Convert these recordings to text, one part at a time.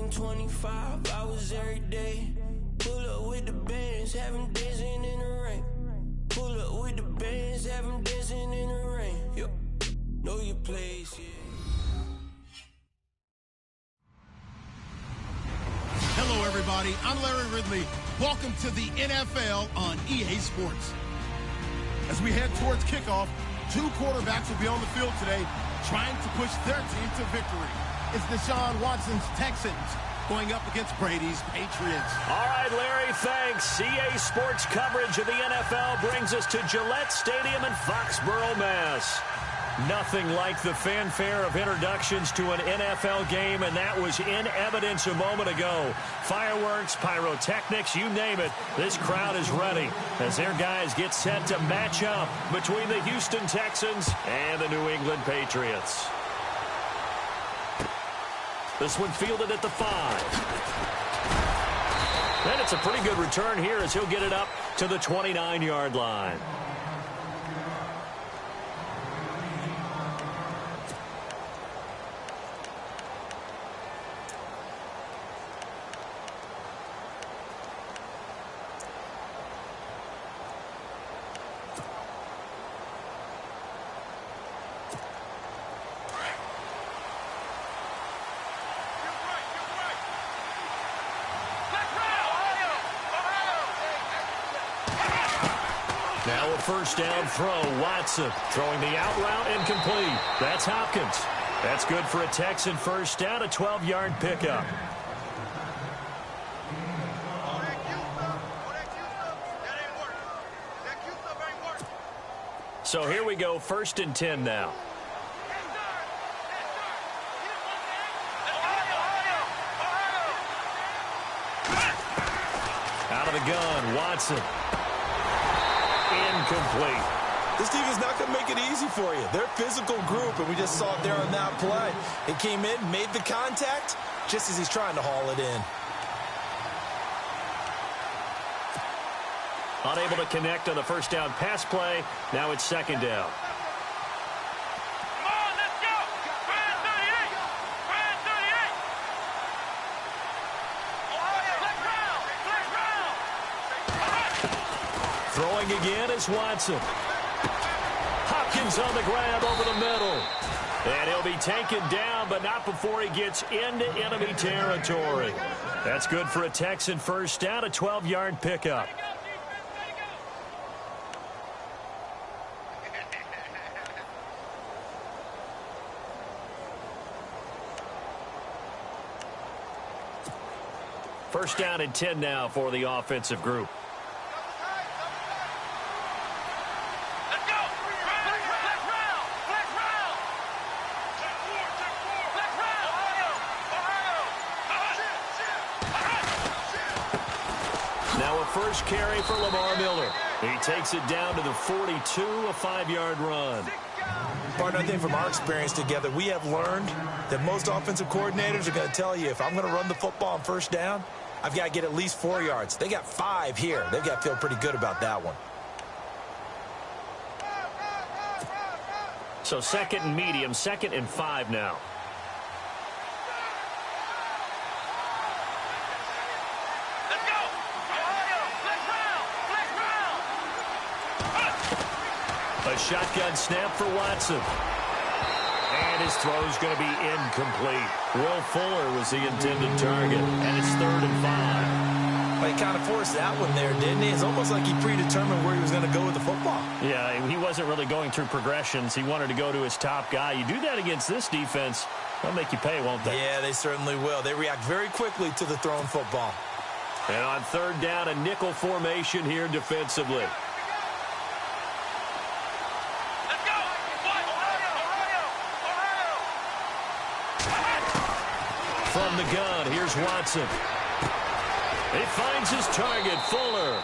working 25 hours every day. Pull up with the bands, have them dancing in the rain. Pull up with the bands, have them dancing in the rain. Yep. Know your place, yeah. Hello, everybody. I'm Larry Ridley. Welcome to the NFL on EA Sports. As we head towards kickoff, two quarterbacks will be on the field today trying to push their team to victory. It's Deshaun Watson's Texans going up against Brady's Patriots. All right, Larry, thanks. EA Sports coverage of the NFL brings us to Gillette Stadium in Foxborough, Mass. Nothing like the fanfare of introductions to an NFL game, and that was in evidence a moment ago. Fireworks, pyrotechnics, you name it. This crowd is ready as their guys get set to match up between the Houston Texans and the New England Patriots. This one fielded at the 5. And it's a pretty good return here as he'll get it up to the 29-yard line. Now a first down throw. Watson throwing the out route incomplete. That's Hopkins. That's good for a Texan first down, a 12-yard pickup. So here we go, 1st and 10 now. Out of the gun, Watson. Incomplete. This defense is not going to make it easy for you. They're a physical group, and we just saw it there on that play. It came in, made the contact, just as he's trying to haul it in. Unable to connect on the first down pass play. Now it's 2nd down. Throwing again is Watson. Hopkins on the grab over the middle. And he'll be taken down, but not before he gets into enemy territory. That's good for a Texan first down, a 12-yard pickup. First down and 10 now for the offensive group. First carry for Lamar Miller. He takes it down to the 42, a 5-yard run. Partner, I think from our experience together, we have learned that most offensive coordinators are going to tell you, if I'm going to run the football on first down, I've got to get at least 4 yards. They got 5 here. They've got to feel pretty good about that one. So 2nd and medium, 2nd and 5 now. A shotgun snap for Watson. And his throw's going to be incomplete. Will Fuller was the intended target. And it's 3rd and 5. Well, he kind of forced that one there, didn't he? It's almost like he predetermined where he was going to go with the football. Yeah, he wasn't really going through progressions. He wanted to go to his top guy. You do that against this defense, they'll make you pay, won't they? Yeah, they certainly will. They react very quickly to the thrown football. And on 3rd down, a nickel formation here defensively. From the gun, here's Watson. He finds his target, Fuller.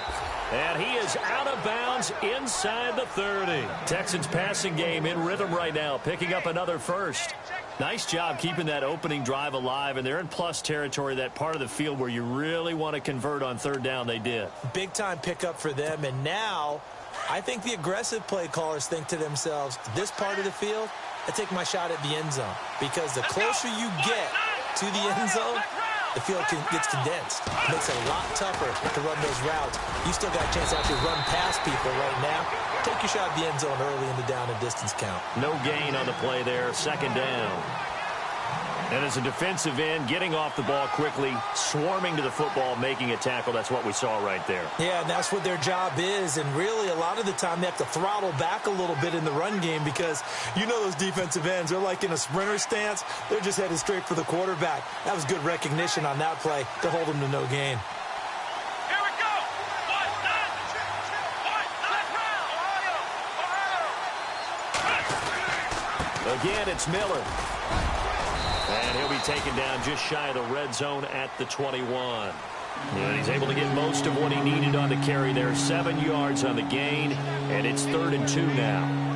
And he is out of bounds inside the 30. Texans passing game in rhythm right now, picking up another first. Nice job keeping that opening drive alive, and they're in plus territory, that part of the field where you really want to convert on 3rd down. They did. Big-time pickup for them, and now I think the aggressive play callers think to themselves, this part of the field, I take my shot at the end zone. Because the closer you get to the end zone, the field gets condensed. It makes it a lot tougher to run those routes. You still got a chance to actually run past people right now. Take your shot at the end zone early in the down and distance count. No gain on the play there, second down. And as a defensive end, getting off the ball quickly, swarming to the football, making a tackle, that's what we saw right there. Yeah, and that's what their job is. And really, a lot of the time, they have to throttle back a little bit in the run game because you know those defensive ends, they're like in a sprinter stance. They're just headed straight for the quarterback. That was good recognition on that play to hold them to no gain. Again, it's Miller. And he'll be taken down just shy of the red zone at the 21. And he's able to get most of what he needed on the carry there. 7 yards on the gain, and it's 3rd and 2 now.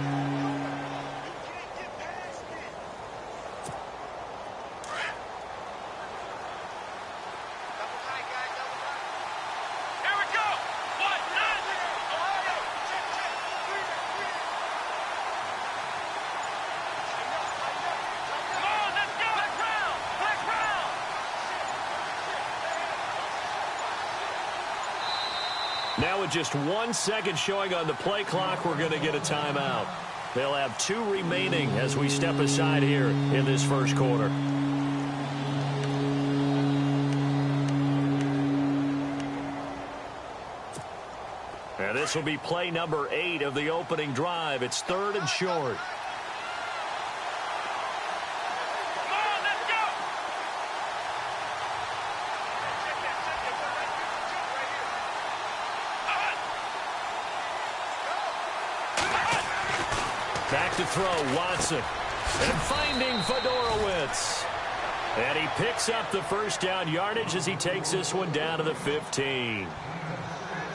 Now with just 1 second showing on the play clock, we're going to get a timeout. They'll have 2 remaining as we step aside here in this first quarter. And this will be play number 8 of the opening drive. It's 3rd and short. Back to throw, Watson. And finding Fedorowicz. And he picks up the first down yardage as he takes this one down to the 15.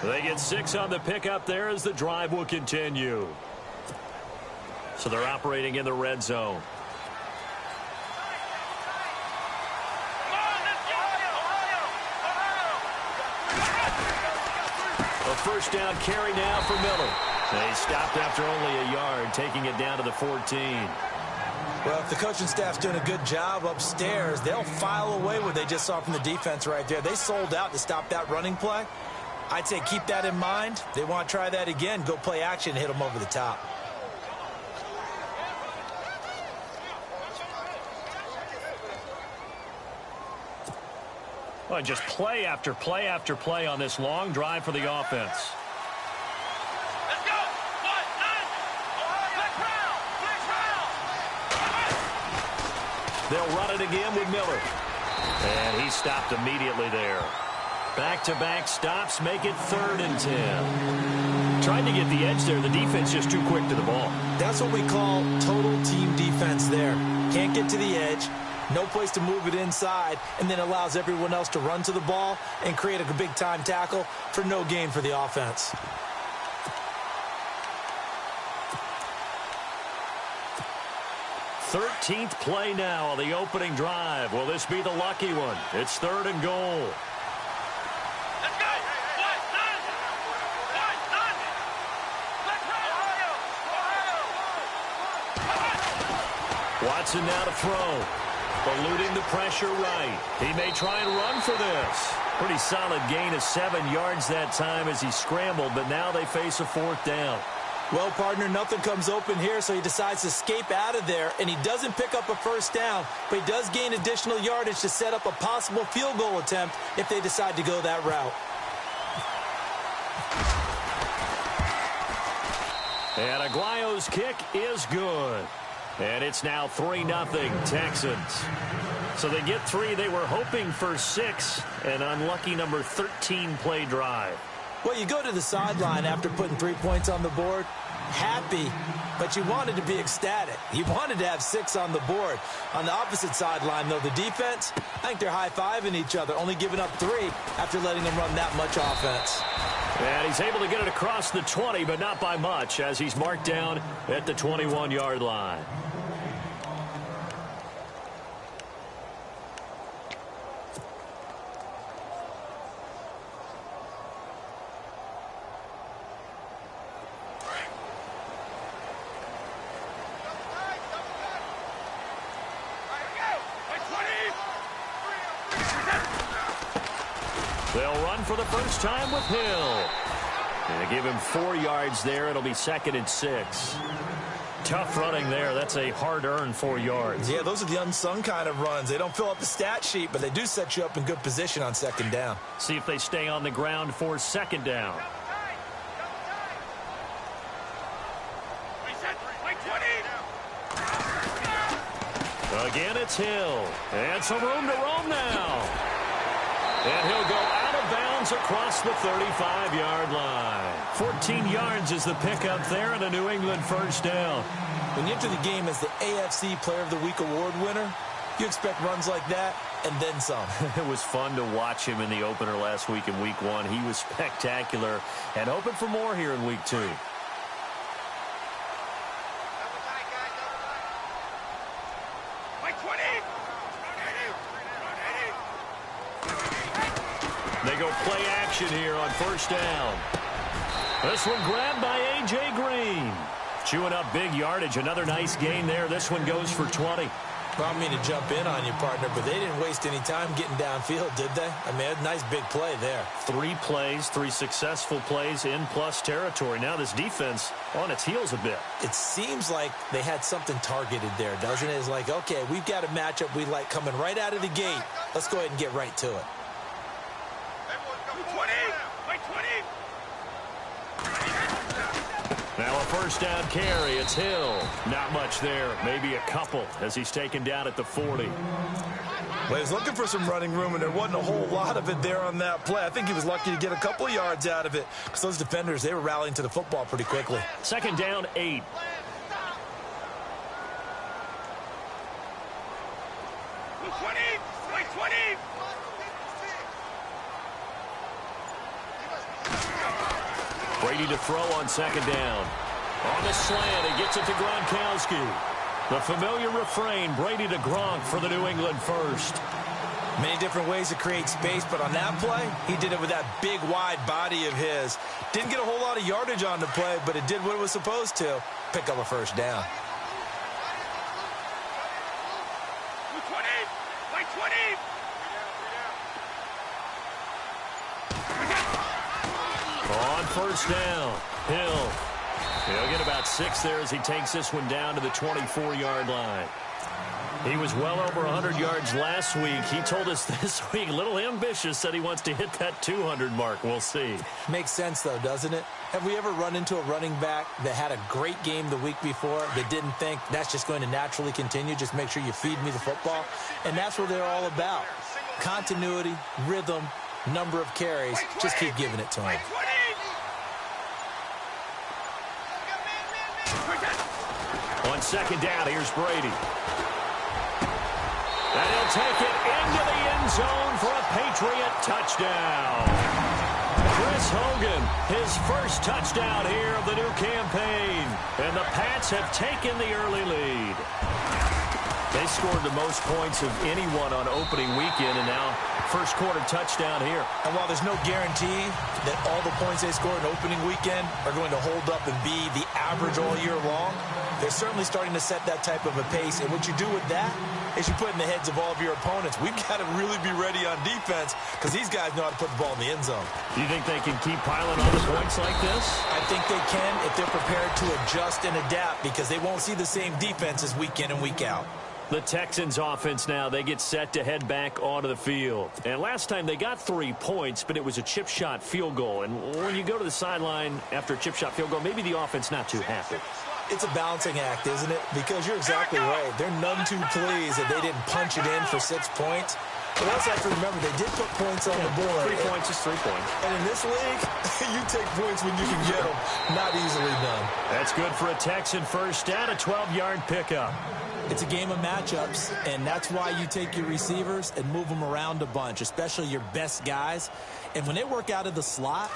They get 6 on the pickup there as the drive will continue. So they're operating in the red zone. A first down carry now for Miller. They stopped after only a yard, taking it down to the 14. Well, if the coaching staff's doing a good job upstairs, they'll file away what they just saw from the defense right there. They sold out to stop that running play. I'd say keep that in mind. They want to try that again. Go play action and hit them over the top. Well, just play after play after play on this long drive for the offense. They'll run it again with Miller. And he stopped immediately there. Back-to-back stops make it 3rd and 10. Trying to get the edge there. The defense just too quick to the ball. That's what we call total team defense there. Can't get to the edge. No place to move it inside. And then allows everyone else to run to the ball and create a big-time tackle for no gain for the offense. Thirteenth play now on the opening drive. Will this be the lucky one? It's 3rd and goal. Let's go! Watson now to throw. Eluding the pressure right. He may try and run for this. Pretty solid gain of 7 yards that time as he scrambled, but now they face a 4th down. Well, partner, nothing comes open here, so he decides to escape out of there, and he doesn't pick up a first down, but he does gain additional yardage to set up a possible field goal attempt if they decide to go that route. And Aguayo's kick is good. And it's now 3-0 Texans. So they get 3. They were hoping for 6. An unlucky number 13 play drive. Well, you go to the sideline after putting 3 points on the board, happy, but you wanted to be ecstatic. You wanted to have 6 on the board. On the opposite sideline, though, the defense, I think they're high-fiving each other, only giving up 3 after letting them run that much offense. And he's able to get it across the 20, but not by much, as he's marked down at the 21-yard line. They'll run for the first time with Hill. And give him 4 yards there. It'll be 2nd and 6. Tough running there. That's a hard-earned 4 yards. Yeah, those are the unsung kind of runs. They don't fill up the stat sheet, but they do set you up in good position on 2nd down. See if they stay on the ground for 2nd down. Again, it's Hill. And some room to roam now. And he'll go out of bounds across the 35-yard line. 14 yards is the pickup there and a New England first down. When you enter the game as the AFC Player of the Week award winner, you expect runs like that and then some. It was fun to watch him in the opener last week in Week 1. He was spectacular and hoping for more here in Week 2. They go play action here on first down. This one grabbed by A.J. Green. Chewing up big yardage. Another nice gain there. This one goes for 20. Well, I mean to jump in on you, partner, but they didn't waste any time getting downfield, did they? I mean, a nice big play there. 3 plays, 3 successful plays in plus territory. Now this defense on its heels a bit. It seems like they had something targeted there, doesn't it? It's like, okay, we've got a matchup we like coming right out of the gate. Let's go ahead and get right to it. Now a first down carry. It's Hill. Not much there. Maybe a couple as he's taken down at the 40. Well, he was looking for some running room, and there wasn't a whole lot of it there on that play. I think he was lucky to get a couple of yards out of it because those defenders, they were rallying to the football pretty quickly. 2nd down, 8. Brady to throw on 2nd down. On the slant, he gets it to Gronkowski. The familiar refrain, Brady to Gronk for the New England first. Many different ways to create space, but on that play, he did it with that big, wide body of his. Didn't get a whole lot of yardage on the play, but it did what it was supposed to. Pick up a first down. On first down, Hill. He'll get about 6 there as he takes this one down to the 24-yard line. He was well over 100 yards last week. He told us this week, a little ambitious, said he wants to hit that 200 mark. We'll see. Makes sense, though, doesn't it? Have we ever run into a running back that had a great game the week before that didn't think that's just going to naturally continue? Just make sure you feed me the football. And that's what they're all about. Continuity, rhythm, number of carries. Just keep giving it to him. On 2nd down, here's Brady. And he'll take it into the end zone for a Patriot touchdown. Chris Hogan, his first touchdown here of the new campaign. And the Pats have taken the early lead. They scored the most points of anyone on opening weekend, and now first quarter touchdown here. And while there's no guarantee that all the points they score in opening weekend are going to hold up and be the average all year long, they're certainly starting to set that type of a pace. And what you do with that is you put in the heads of all of your opponents, we've got to really be ready on defense because these guys know how to put the ball in the end zone. Do you think they can keep piling on the points like this? I think they can if they're prepared to adjust and adapt because they won't see the same defenses week in and week out. The Texans offense now, they get set to head back onto the field. And last time they got 3 points, but it was a chip shot field goal. And when you go to the sideline after a chip shot field goal, maybe the offense not too happy. It's a balancing act, isn't it? Because you're exactly right. They're none too pleased that they didn't punch it in for 6 points. But also have to remember, they did put points on the board. 3 points is 3 points. And in this league, you take points when you can get them. Not easily done. That's good for a Texan first down, a 12-yard pickup. It's a game of matchups, and that's why you take your receivers and move them around a bunch, especially your best guys. And when they work out of the slot,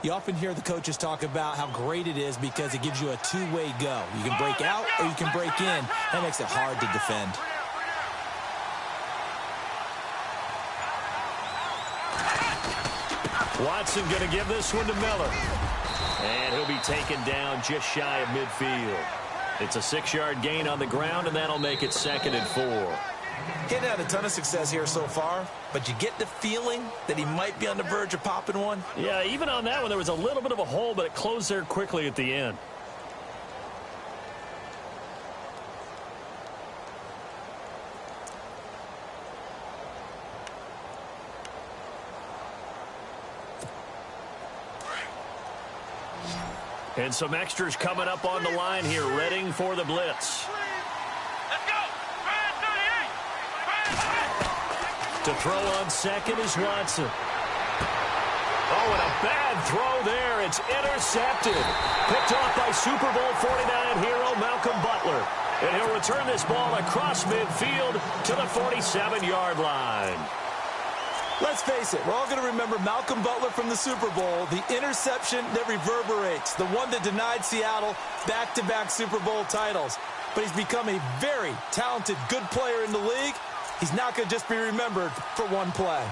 you often hear the coaches talk about how great it is because it gives you a two-way go. You can break out or you can break in. That makes it hard to defend. Watson going to give this one to Miller. And he'll be taken down just shy of midfield. It's a 6-yard gain on the ground, and that'll make it 2nd and 4. He hasn't had a ton of success here so far, but you get the feeling that he might be on the verge of popping one. Yeah, even on that one, there was a little bit of a hole, but it closed there quickly at the end. And some extras coming up on the line here, readying for the blitz. Let's go! To throw on second is Watson. Oh, and a bad throw there. It's intercepted. Picked off by Super Bowl 49 hero Malcolm Butler. And he'll return this ball across midfield to the 47-yard line. Let's face it, we're all going to remember Malcolm Butler from the Super Bowl, the interception that reverberates, the one that denied Seattle back-to-back Super Bowl titles. But he's become a very talented, good player in the league. He's not going to just be remembered for one play.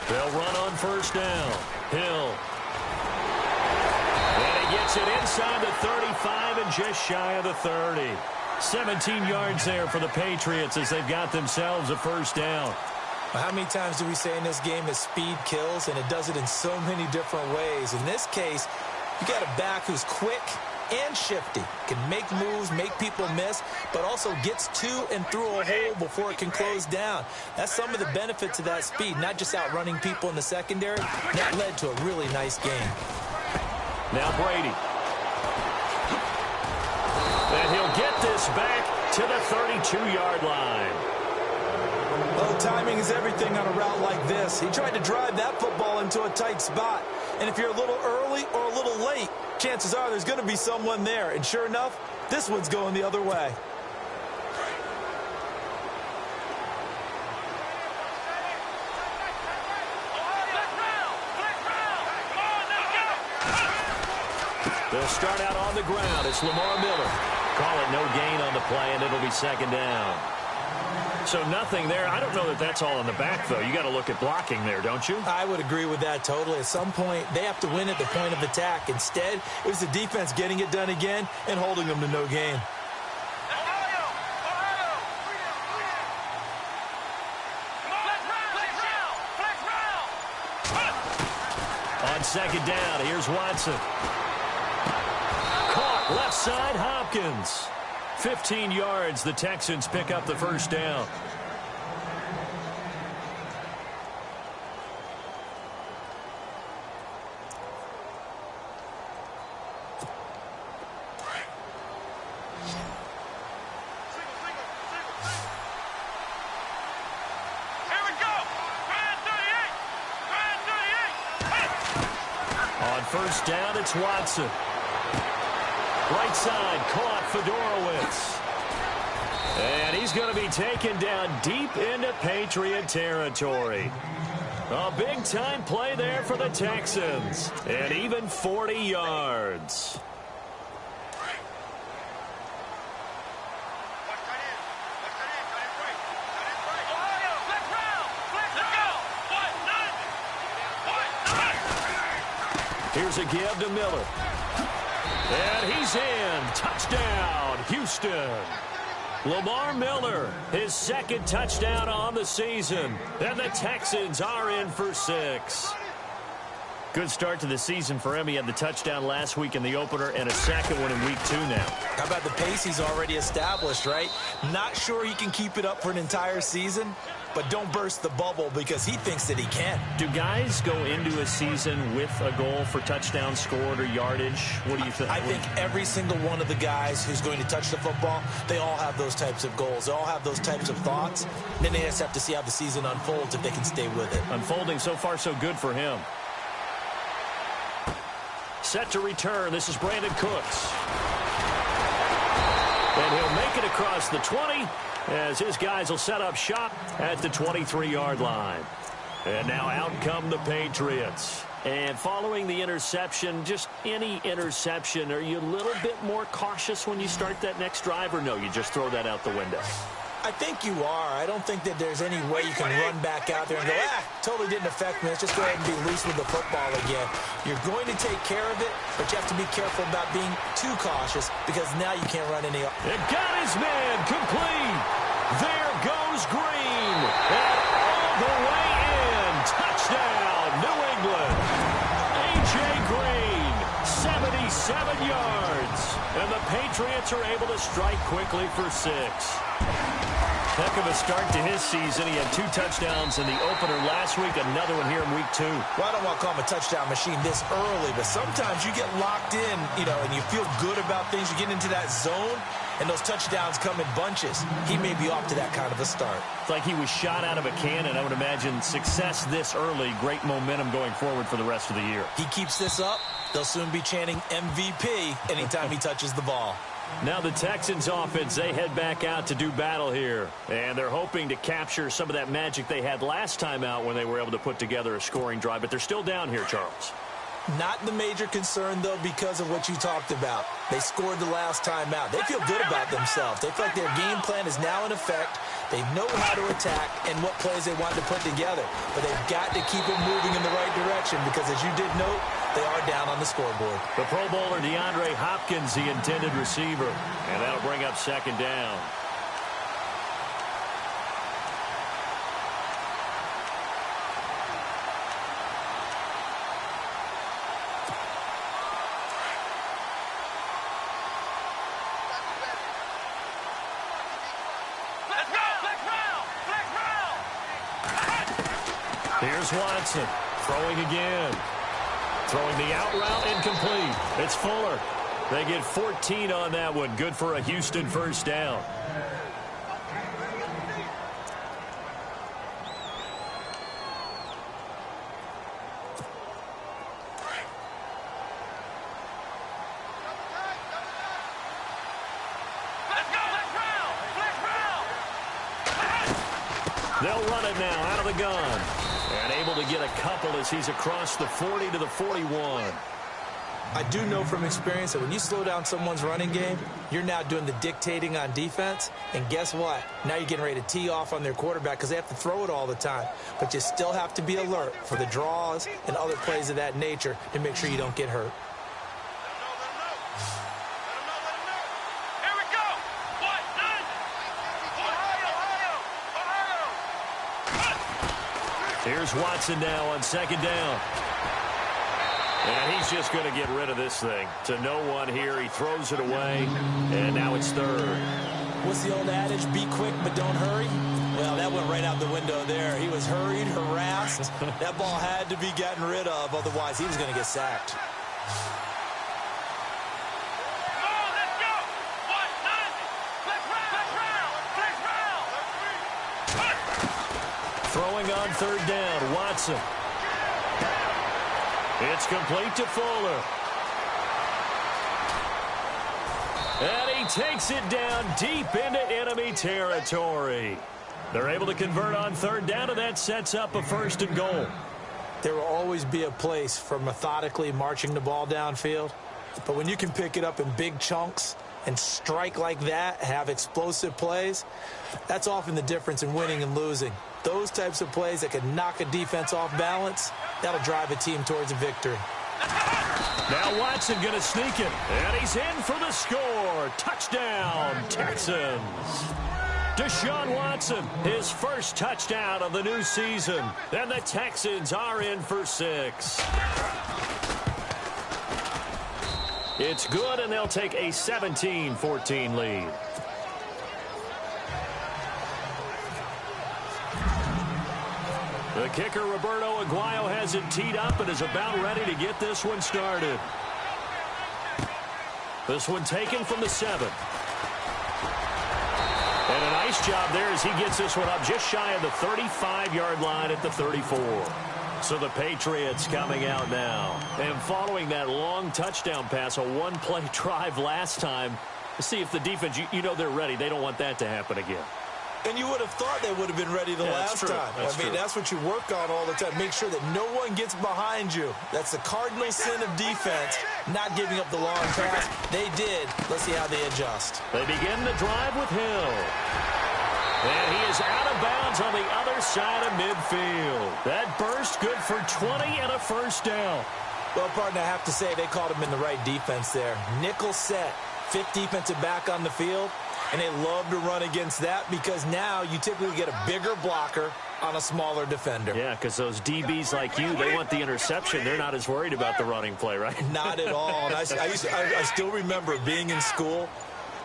They'll run on first down. Hill. And he gets it inside the 35 and just shy of the 30. 17 yards there for the Patriots as they've got themselves a first down. Well, how many times do we say in this game that speed kills, and it does it in so many different ways? In this case, you got a back who's quick and shifty, can make moves, make people miss, but also gets to and through a hole before it can close down. That's some of the benefits of that speed, not just outrunning people in the secondary. That led to a really nice game. Now Brady. And he'll get this back to the 32-yard line. Well, timing is everything on a route like this. He tried to drive that football into a tight spot. And if you're a little early or a little late, chances are there's going to be someone there. And sure enough, this one's going the other way. They'll start out on the ground. It's Lamar Miller. Call it no gain on the play, and it'll be second down. So nothing there. I don't know that that's all in the back, though. You got to look at blocking there, don't you? I would agree with that totally. At some point, they have to win at the point of attack. Instead, it was the defense getting it done again and holding them to no gain. On second down, here's Watson. Caught left side, Hopkins. 15 yards, the Texans pick up the first down. On first down, it's Watson. Right side, caught Fedorowicz. And he's going to be taken down deep into Patriot territory. A big-time play there for the Texans. And even 40 yards. Here's a give to Miller. And he's in. Touchdown, Houston. Lamar Miller, his second touchdown on the season. And the Texans are in for 6. Good start to the season for him. He had the touchdown last week in the opener and a second one in week 2 now. How about the pace he's already established, right? Not sure he can keep it up for an entire season, but don't burst the bubble because he thinks that he can. Do guys go into a season with a goal for touchdowns scored or yardage? What do you think? I think every single one of the guys who's going to touch the football, they all have those types of goals. They all have those types of thoughts. Then they just have to see how the season unfolds if they can stay with it. Unfolding so far so good for him. Set to return. This is Brandon Cooks. And he'll make it across the 20 as his guys will set up shop at the 23-yard line. And now out come the Patriots. And following the interception, just any interception, are you a little bit more cautious when you start that next drive, or no, you just throw that out the window? I think you are. I don't think that there's any way you can run back out there and go, totally didn't affect me. Let's just go ahead and be loose with the football again. You're going to take care of it, but you have to be careful about being too cautious because now you can't run any. It got his man complete. There goes Green. And all the way in. Touchdown, New England. A.J. Green, 77 yards. And the Patriots are able to strike quickly for 6. Heck of a start to his season. He had 2 touchdowns in the opener last week, another one here in week 2. Well, I don't want to call him a touchdown machine this early, but sometimes you get locked in, and you feel good about things. You get into that zone, and those touchdowns come in bunches. He may be off to that kind of a start. It's like he was shot out of a cannon. I would imagine success this early, great momentum going forward for the rest of the year. He keeps this up, they'll soon be chanting MVP anytime he touches the ball. Now the Texans offense, they head back out to do battle here. And they're hoping to capture some of that magic they had last time out when they were able to put together a scoring drive. But they're still down here, Charles. Not the major concern, though, because of what you talked about. They scored the last time out. They feel good about themselves. They feel like their game plan is now in effect. They know how to attack and what plays they want to put together. But they've got to keep it moving in the right direction because, as you did note, they are down on the scoreboard. The Pro Bowler DeAndre Hopkins, the intended receiver. And that'll bring up 2nd down. Here's Watson throwing again. Throwing the out route, incomplete. It's Fuller. They get 14 on that one. Good for a Houston first down. They'll run it now out of the gun. And able to get a couple as he's across the 40 to the 41. I do know from experience that when you slow down someone's running game, you're now doing the dictating on defense. And guess what? Now you're getting ready to tee off on their quarterback because they have to throw it all the time. But you still have to be alert for the draws and other plays of that nature to make sure you don't get hurt. Here's Watson now on 2nd down. And he's just going to get rid of this thing. To no one here. He throws it away. And now it's 3rd. What's the old adage? Be quick, but don't hurry. Well, that went right out the window there. He was hurried, harassed. That ball had to be gotten rid of. Otherwise, he was going to get sacked. Throwing on 3rd down, Watson. It's complete to Fuller. And he takes it down deep into enemy territory. They're able to convert on 3rd down, and that sets up a 1st and goal. There will always be a place for methodically marching the ball downfield. But when you can pick it up in big chunks and strike like that, have explosive plays, that's often the difference in winning and losing. Those types of plays that can knock a defense off balance, that'll drive a team towards a victory. Now Watson going to sneak it, and he's in for the score. Touchdown, Texans. Deshaun Watson, his first touchdown of the new season, and the Texans are in for 6. It's good, and they'll take a 17-14 lead. The kicker, Roberto Aguayo, has it teed up and is about ready to get this one started. This one taken from the 7. And a nice job there as he gets this one up just shy of the 35-yard line at the 34. So the Patriots coming out now. And following that long touchdown pass, a one-play drive last time, to see if the defense, you know they're ready. They don't want that to happen again. And you would have thought they would have been ready the last time. That's what you work on all the time. Make sure that no one gets behind you. That's the cardinal sin of defense, not giving up the long pass. They did. Let's see how they adjust. They begin the drive with Hill. And he is out of bounds on the other side of midfield. That burst good for 20 and a first down. Well, partner, I have to say they called him in the right defense there. Nickel set, fifth defensive back on the field, and they love to run against that because now you typically get a bigger blocker on a smaller defender. Yeah, because those DBs like you, they want the interception. They're not as worried about the running play, right? Not at all. And I still remember being in school,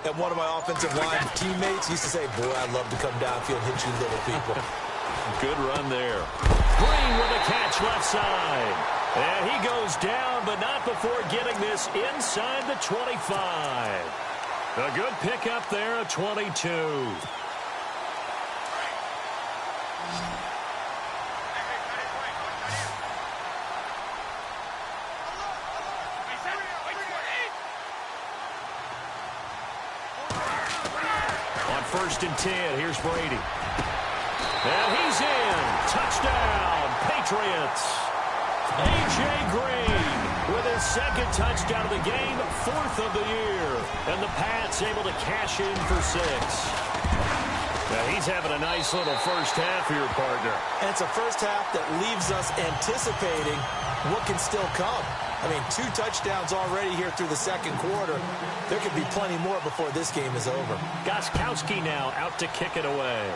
and one of my offensive line teammates used to say, boy, I'd love to come downfield and hit you little people. Good run there. Green with a catch left side. And he goes down, but not before getting this inside the 25. A good pickup there, a 22. On 1st and 10, here's Brady. And he's in. Touchdown, Patriots. A.J. Green with his second touchdown of the game, 4th of the year. And the Pats able to cash in for 6. Now he's having a nice little first half here, partner. And it's a first half that leaves us anticipating what can still come. I mean, 2 touchdowns already here through the second quarter. There could be plenty more before this game is over. Gostkowski now out to kick it away.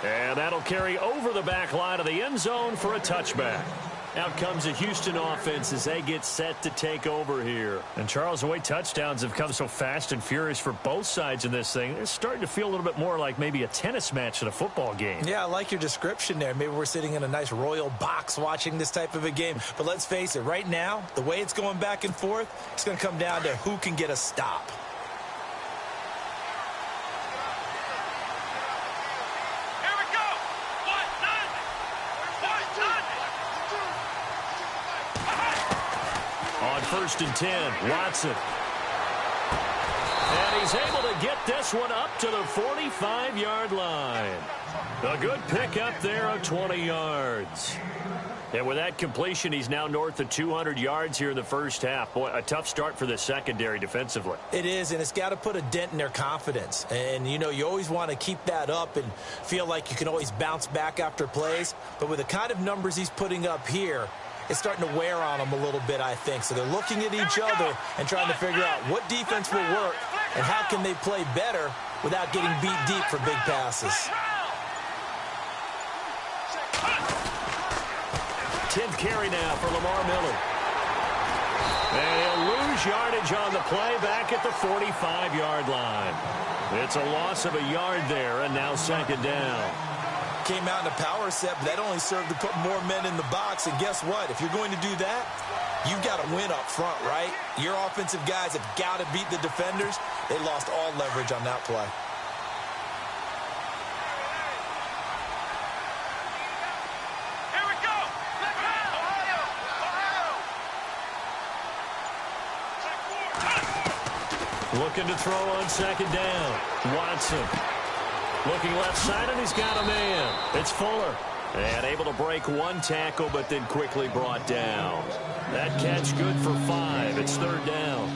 And that'll carry over the back line of the end zone for a touchback. Out comes the Houston offense as they get set to take over here. And, Charles, the way touchdowns have come so fast and furious for both sides in this thing, it's starting to feel a little bit more like maybe a tennis match in a football game. Yeah, I like your description there. Maybe we're sitting in a nice royal box watching this type of a game. But let's face it, right now, the way it's going back and forth, it's going to come down to who can get a stop. On 1st and 10, Watson. And he's able to get this one up to the 45-yard line. A good pickup there of 20 yards. And with that completion, he's now north of 200 yards here in the first half. Boy, a tough start for the secondary defensively. It is, and it's got to put a dent in their confidence. And, you know, you always want to keep that up and feel like you can always bounce back after plays. But with the kind of numbers he's putting up here, it's starting to wear on them a little bit, I think. So they're looking at each other and trying to figure out what defense will work and how can they play better without getting beat deep for big passes. 10th carry now for Lamar Miller. And he'll lose yardage on the play back at the 45-yard line. It's a loss of a yard there, and now 2nd down. Came out in a power set, but that only served to put more men in the box. And guess what? If you're going to do that, you've got to win up front, right? Your offensive guys have got to beat the defenders. They lost all leverage on that play. Looking to throw on 2nd down. Watson. Looking left side, and he's got a man. It's Fuller. And able to break one tackle, but then quickly brought down. That catch good for 5. It's 3rd down.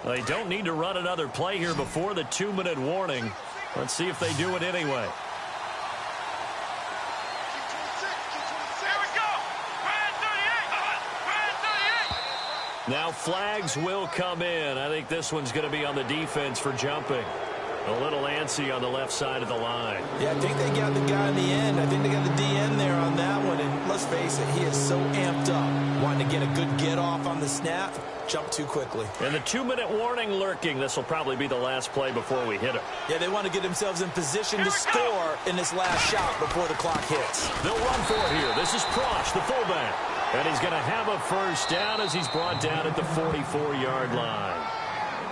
They don't need to run another play here before the 2-minute warning. Let's see if they do it anyway. Now flags will come in. I think this one's going to be on the defense for jumping. A little antsy on the left side of the line. Yeah, I think they got the guy in the end. I think they got the DN there on that one. And let's face it, he is so amped up. Wanting to get a good get off on the snap. Jump too quickly. And the 2-minute warning lurking. This will probably be the last play before we hit it. Yeah, they want to get themselves in position to score in this last shot before the clock hits. They'll run for it here. This is Prosch, the fullback. And he's going to have a first down as he's brought down at the 44-yard line.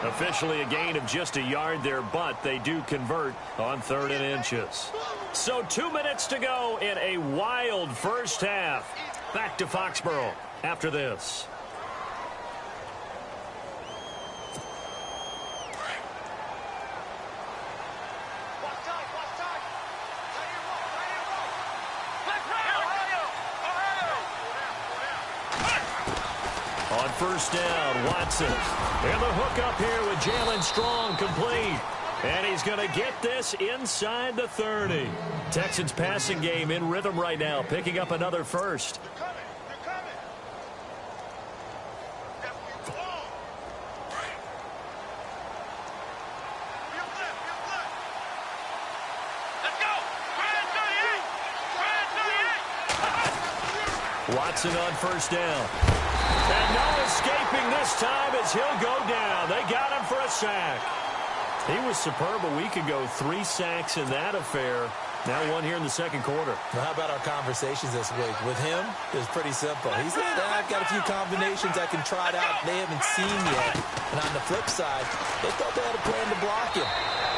Officially a gain of just a yard there, but they do convert on 3rd and inches. So 2 minutes to go in a wild first half. Back to Foxborough after this. On first down, Watson. And the hook up here with Jalen Strong, complete. And he's going to get this inside the 30. Texans passing game in rhythm right now, picking up another first. Watson on first down. And no escaping this time as he'll go down. They got him for a sack. He was superb a week ago. 3 sacks in that affair. Now 1 here in the second quarter. Well, how about our conversations this week? With him, it was pretty simple. He said, I've got a few combinations I can try it out they haven't seen yet. And on the flip side, they thought they had a plan to block him.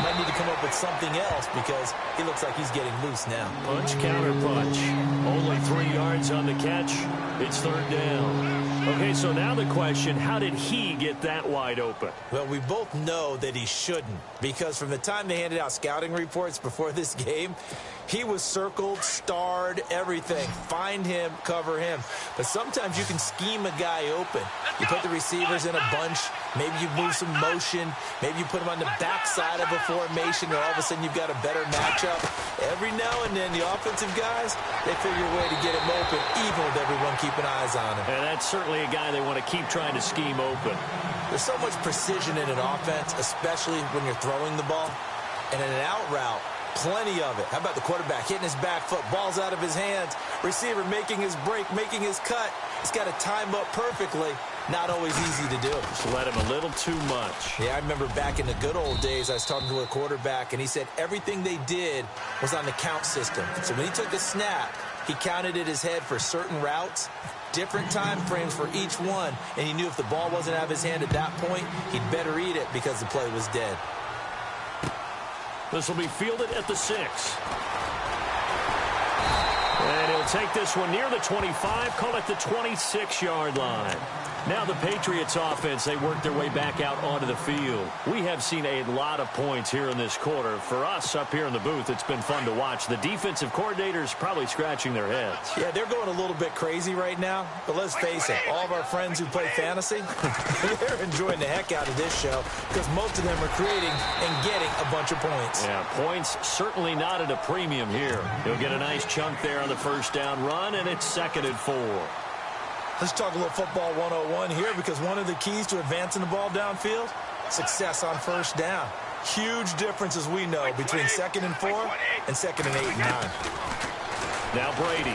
Might need to come up with something else because he looks like he's getting loose now. Punch, counter punch. Only 3 yards on the catch. It's third down. Okay, so now the question, how did he get that wide open? Well, we both know that he shouldn't because from the time they handed out scouting reports before this game, he was circled, starred, everything. Find him, cover him. But sometimes you can scheme a guy open. You put the receivers in a bunch. Maybe you move some motion. Maybe you put him on the backside of a formation, or all of a sudden you've got a better matchup. Every now and then, the offensive guys, they figure a way to get him open, even with everyone keeping eyes on him. And that's certainly a guy they want to keep trying to scheme open. There's so much precision in an offense, especially when you're throwing the ball. And in an out route, plenty of it. How about the quarterback hitting his back foot, balls out of his hands, receiver making his break, making his cut. He's got to time up perfectly. Not always easy to do. Just let him a little too much. Yeah, I remember back in the good old days, I was talking to a quarterback, and he said everything they did was on the count system. So when he took the snap, he counted in his head for certain routes, different time frames for each one, and he knew if the ball wasn't out of his hand at that point, he'd better eat it because the play was dead. This will be fielded at the 6. And he'll take this one near the 25, call it the 26-yard line. Now the Patriots offense, they work their way back out onto the field. We have seen a lot of points here in this quarter. For us up here in the booth, it's been fun to watch. The defensive coordinators probably scratching their heads. Yeah, they're going a little bit crazy right now. But let's face it, all of our friends who play fantasy, they're enjoying the heck out of this show because most of them are creating and getting a bunch of points. Yeah, points certainly not at a premium here. He'll get a nice chunk there on the first down run, and it's 2nd and 4. Let's talk a little football 101 here because one of the keys to advancing the ball downfield, success on first down. Huge difference, as we know, between 2nd and 4 and 2nd and 8 and 9. Now Brady.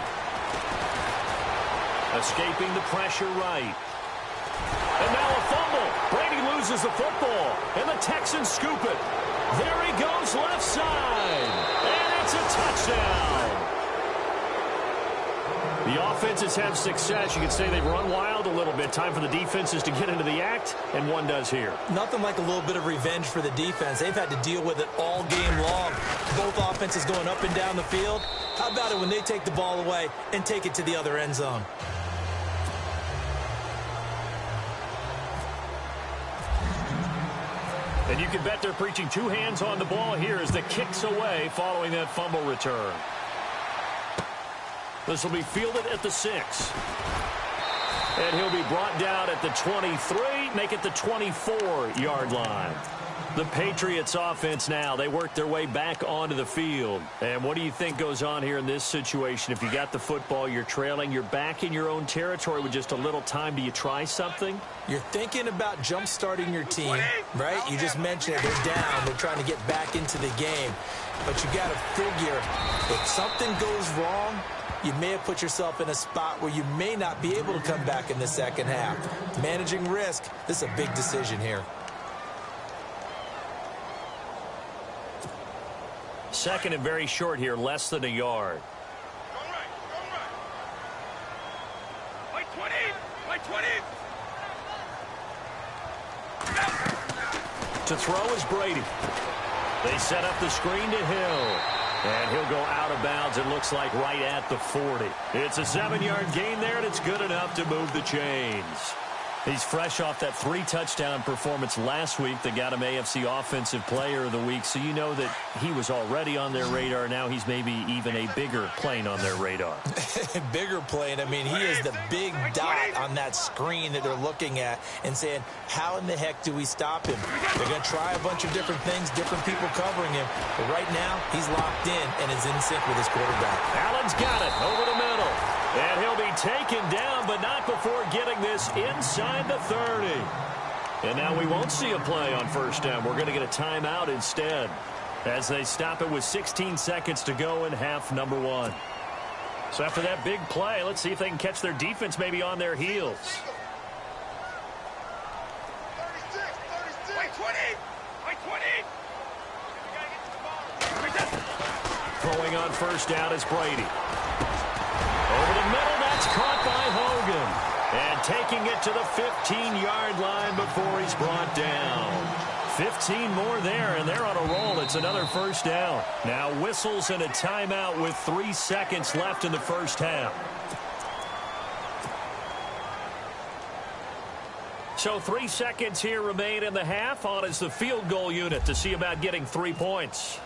Escaping the pressure right. And now a fumble. Brady loses the football, and the Texans scoop it. There he goes left side, and it's a touchdown. The offenses have success. You could say they've run wild a little bit. Time for the defenses to get into the act, and one does here. Nothing like a little bit of revenge for the defense. They've had to deal with it all game long. Both offenses going up and down the field. How about it when they take the ball away and take it to the other end zone? And you can bet they're preaching 2 hands on the ball here as the kick's away following that fumble return. This will be fielded at the 6. And he'll be brought down at the 23, make it the 24-yard line. The Patriots offense now, they work their way back onto the field. And what do you think goes on here in this situation? If you got the football, you're trailing, you're back in your own territory with just a little time. Do you try something? You're thinking about jump-starting your team, right? You just mentioned it. They're down. They're trying to get back into the game. But you got to figure if something goes wrong, you may have put yourself in a spot where you may not be able to come back in the second half. Managing risk, this is a big decision here. 2nd and very short here, less than a yard. To throw is Brady. They set up the screen to Hill. And he'll go out of bounds, it looks like, right at the 40. It's a 7-yard gain there, and it's good enough to move the chains. He's fresh off that 3-touchdown performance last week that got him AFC Offensive Player of the Week, so you know that he was already on their radar. Now he's maybe even a bigger plane on their radar. Bigger plane. I mean, he is the big dot on that screen that they're looking at and saying, how in the heck do we stop him? They're going to try a bunch of different things, different people covering him, but right now he's locked in and is in sync with his quarterback. Allen's got it over the middle. And he'll be taken down, but not before getting this inside the 30. And now we won't see a play on first down. We're going to get a timeout instead as they stop it with 16 seconds to go in half number 1. So after that big play, let's see if they can catch their defense maybe on their heels. 36, Throwing on first down is Brady. Over the middle, that's caught by Hogan. And taking it to the 15-yard line before he's brought down. 15 more there, and they're on a roll. It's another first down. Now whistles and a timeout with 3 seconds left in the first half. So 3 seconds here remain in the half. On is the field goal unit to see about getting 3 points.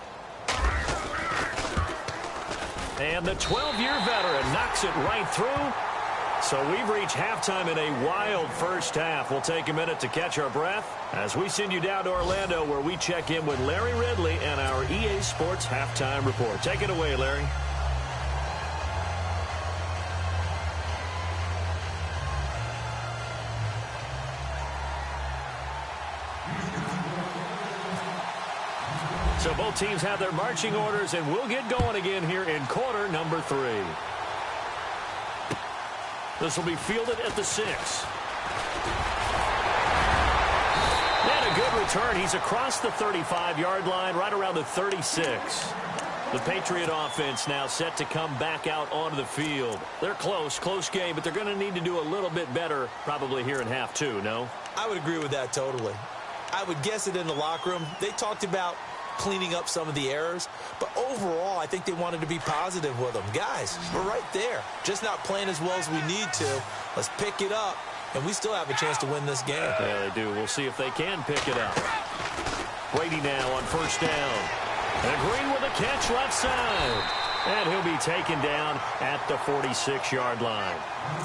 And the 12-year veteran knocks it right through. So we've reached halftime in a wild first half. We'll take a minute to catch our breath as we send you down to Orlando, where we check in with Larry Ridley and our EA Sports Halftime Report. Take it away, Larry. So both teams have their marching orders, and we'll get going again here in quarter number 3. This will be fielded at the 6. And a good return. He's across the 35-yard line, right around the 36. The Patriot offense now set to come back out onto the field. They're close game, but they're going to need to do a little bit better probably here in half 2, no? I would agree with that totally. I would guess it in the locker room. They talked about cleaning up some of the errors, but overall I think they wanted to be positive with them. Guys, we're right there, just not playing as well as we need to. Let's pick it up, and we still have a chance to win this game. Yeah, they do. We'll see if they can pick it up. Brady now on first down, and Green with a catch left side, and he'll be taken down at the 46-yard line.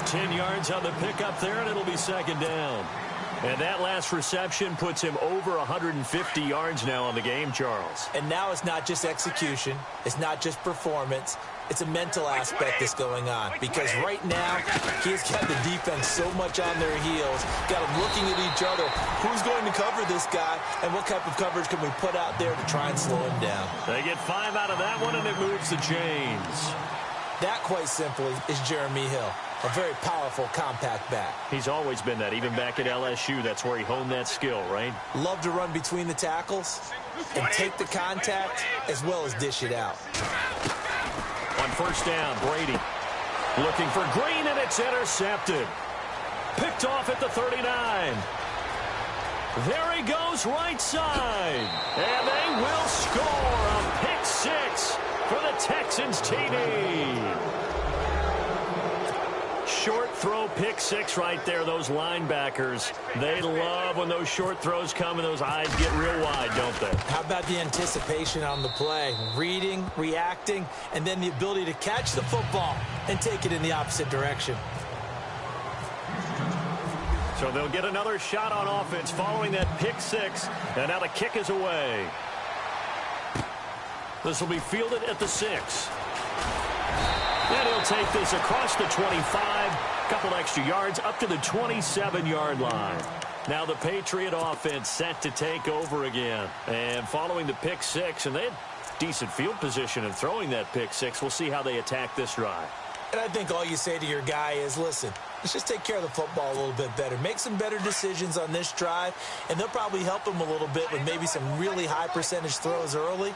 10 yards on the pickup there, and it'll be second down. And that last reception puts him over 150 yards now on the game, Charles. And now it's not just execution. It's not just performance. It's a mental aspect that's going on. Because right now, he's got the defense so much on their heels. Got them looking at each other. Who's going to cover this guy? And what type of coverage can we put out there to try and slow him down? They get 5 out of that one, and it moves the chains. That, quite simply, is Jeremy Hill. A very powerful, compact back. He's always been that. Even back at LSU, that's where he honed that skill, right? Love to run between the tackles and take the contact as well as dish it out. On first down, Brady looking for Green, and it's intercepted. Picked off at the 39. There he goes right side. And they will score a pick 6 for the Texans TD. Short throw pick 6 right there. Those linebackers, they love when those short throws come and those eyes get real wide, don't they? How about the anticipation on the play? Reading, reacting, and then the ability to catch the football and take it in the opposite direction. So they'll get another shot on offense following that pick 6, and now the kick is away. This will be fielded at the 6. And he'll take this across the 25, couple extra yards, up to the 27-yard line. Now the Patriot offense set to take over again. And following the pick 6, and they had decent field position in throwing that pick 6. We'll see how they attack this drive. And I think all you say to your guy is, listen, let's just take care of the football a little bit better. Make some better decisions on this drive, and they'll probably help him a little bit with maybe some really high percentage throws early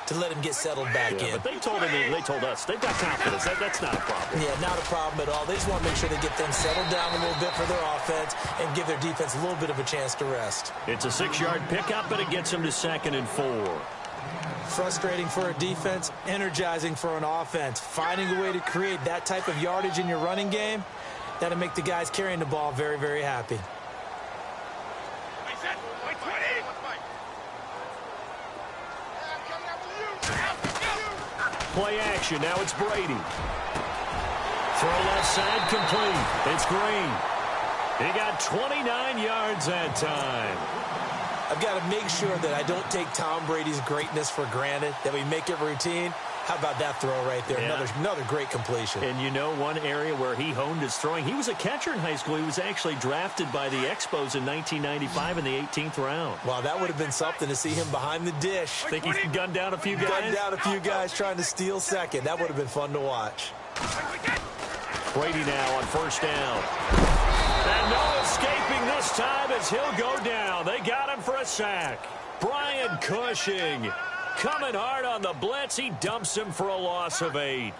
to let him get settled back in. But they told us they've got confidence. That's not a problem. Yeah, not a problem at all. They just want to make sure they get things settled down a little bit for their offense and give their defense a little bit of a chance to rest. It's a 6-yard pickup, but it gets them to 2nd and 4. Frustrating for a defense, energizing for an offense. Finding a way to create that type of yardage in your running game, That'll make the guys carrying the ball very, very happy. Play action. Now it's Brady. Throw left side complete. It's Green. He got 29 yards that time. I've got to make sure that I don't take Tom Brady's greatness for granted, that we make it routine. How about that throw right there? Yeah. Another great completion. And you know one area where he honed his throwing? He was a catcher in high school. He was actually drafted by the Expos in 1995 in the 18th round. Wow, that would have been something to see him behind the dish. Think he gunned down a few guys? Gunned down a few guys trying to steal second. That would have been fun to watch. Brady now on first down. And no escaping this time as he'll go down. They got him for a sack. Brian Cushing coming hard on the blitz. He dumps him for a loss of 8.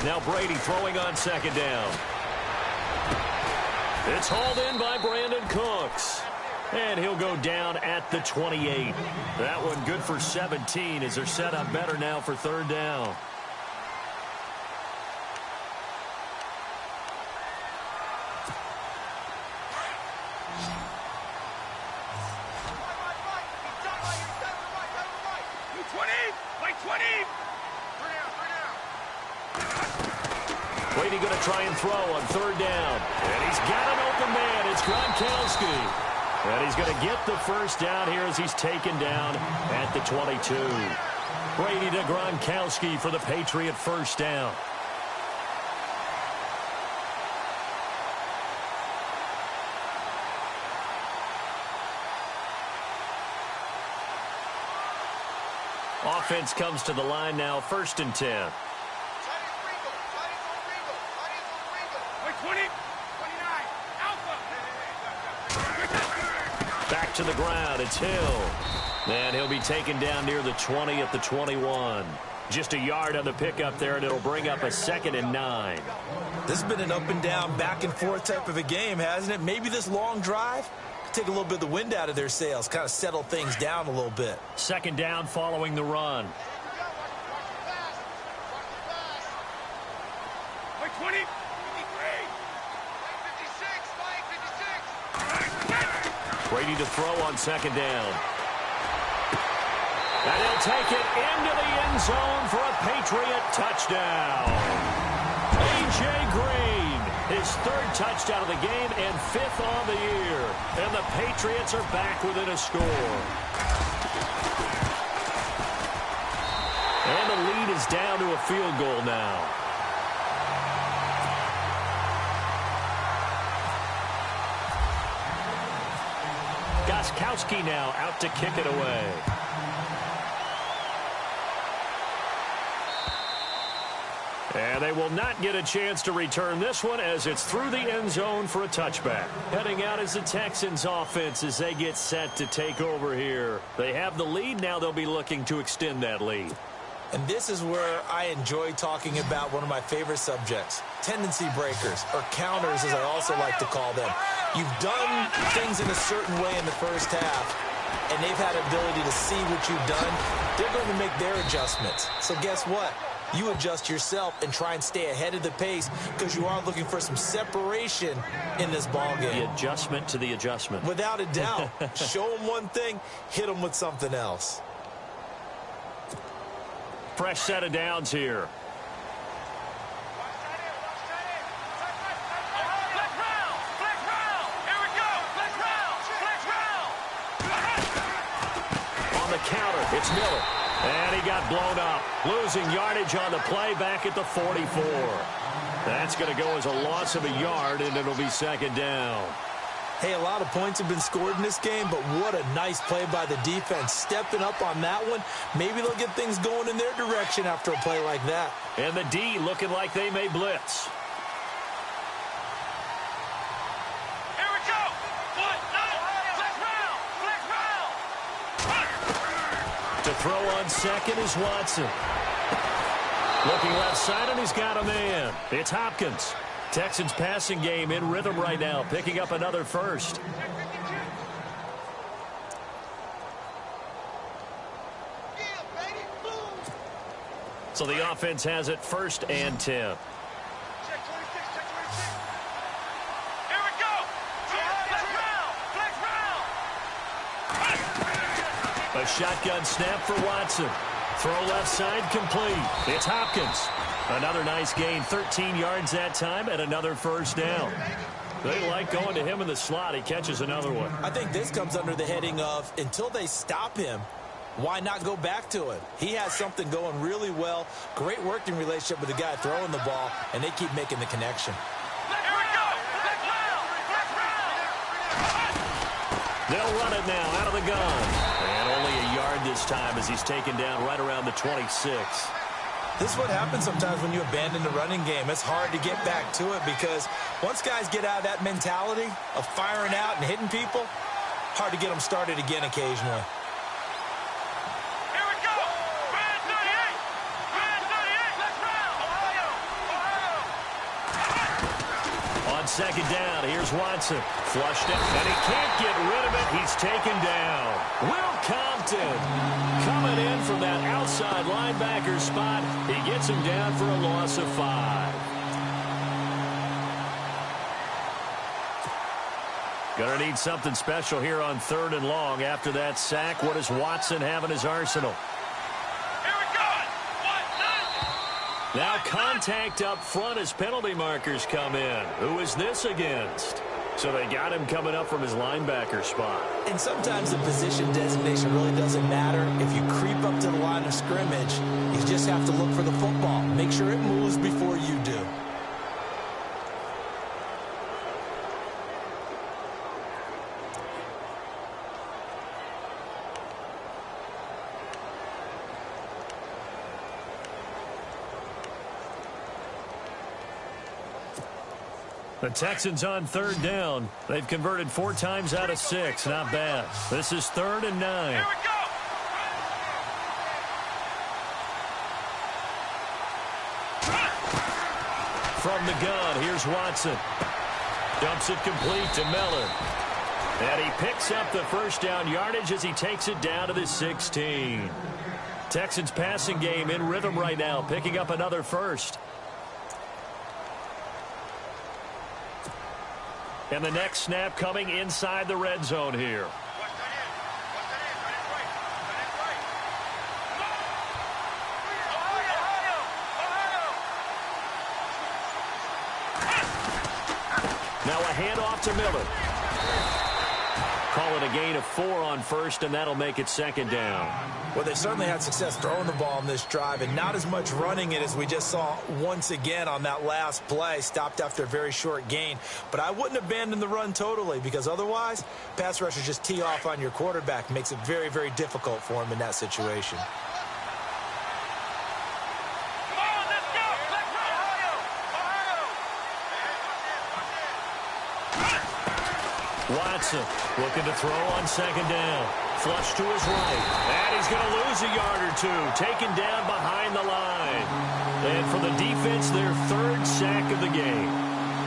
Now Brady throwing on second down. It's hauled in by Brandon Cooks. And he'll go down at the 28. That one good for 17 as they're set up better now for third down. Brady going to try and throw on third down. And he's got an open man. It's Gronkowski. And he's going to get the first down here as he's taken down at the 22. Brady to Gronkowski for the Patriot first down. Offense comes to the line now, 1st and 10. Back to the ground. It's Hill. And he'll be taken down near the 20 at the 21. Just a yard on the pickup there, and it'll bring up a 2nd and 9. This has been an up and down, back and forth type of a game, hasn't it? Maybe this long drive take a little bit of the wind out of their sails, kind of settle things down a little bit. 2nd down following the run. Brady to throw on 2nd down. And he'll take it into the end zone for a Patriot touchdown. A.J. Green, his 3rd touchdown of the game and 5th on the year. And the Patriots are back within a score. And the lead is down to a field goal now. Gronkowski now out to kick it away. And they will not get a chance to return this one as it's through the end zone for a touchback. Heading out is the Texans offense as they get set to take over here. They have the lead. Now they'll be looking to extend that lead. And this is where I enjoy talking about one of my favorite subjects, tendency breakers, or counters as I also like to call them. You've done things in a certain way in the first half, and they've had ability to see what you've done. They're going to make their adjustments. So guess what? You adjust yourself and try and stay ahead of the pace because you are looking for some separation in this ball game. The adjustment to the adjustment. Without a doubt. Show them one thing, hit them with something else. Fresh set of downs here. On the counter, it's Miller. And he got blown up. Losing yardage on the play back at the 44. That's going to go as a loss of a yard, and it'll be 2nd down. Hey, a lot of points have been scored in this game, but what a nice play by the defense. Stepping up on that one. Maybe they'll get things going in their direction after a play like that. And the D looking like they may blitz. Here we go. To throw on second is Watson. Looking left side, and he's got a man. It's Hopkins. Texans passing game in rhythm right now, picking up another first. So the offense has it 1st and 10. Check 26, check 26. Here we go. Flex round. A shotgun snap for Watson. Throw left side complete. It's Hopkins. Another nice gain, 13 yards that time, and another first down. They like going to him in the slot. He catches another one. I think this comes under the heading of until they stop him, why not go back to it? He has something going really well. Great working relationship with the guy throwing the ball, and they keep making the connection. Here we go. Flex round. They'll run it now out of the gun. And only a yard this time as he's taken down right around the 26. This is what happens sometimes when you abandon the running game. It's hard to get back to it because once guys get out of that mentality of firing out and hitting people, hard to get them started again occasionally. Here we go. Brand 38. Flex round. Ohio. On second down, here's Watson. Flushed it, and he can't get rid of it. He's taken down. Will Compton coming in from that outside linebacker spot. He gets him down for a loss of 5. Gonna need something special here on 3rd and long. After that sack, what does Watson have in his arsenal? Here we go. Now contact up front as penalty markers come in. Who is this against? So they got him coming up from his linebacker spot. And sometimes the position designation really doesn't matter. If you creep up to the line of scrimmage, you just have to look for the football. Make sure it moves before you do. The Texans on 3rd down. They've converted 4 times out of 6. Not bad. This is 3rd and 9. Here we go. From the gun, here's Watson. Dumps it complete to Miller. And he picks up the first down yardage as he takes it down to the 16. Texans passing game in rhythm right now, picking up another first. And the next snap coming inside the red zone here. Now a handoff to Miller. Call it a gain of 4 on first, and that'll make it 2nd down. Well, they certainly had success throwing the ball in this drive and not as much running it as we just saw once again on that last play. Stopped after a very short gain. But I wouldn't abandon the run totally because otherwise, pass rushers just tee off on your quarterback. Makes it very, very difficult for him in that situation. Watson looking to throw on 2nd down. Flush to his right. And he's going to lose a yard or 2. Taken down behind the line. And for the defense, their 3rd sack of the game.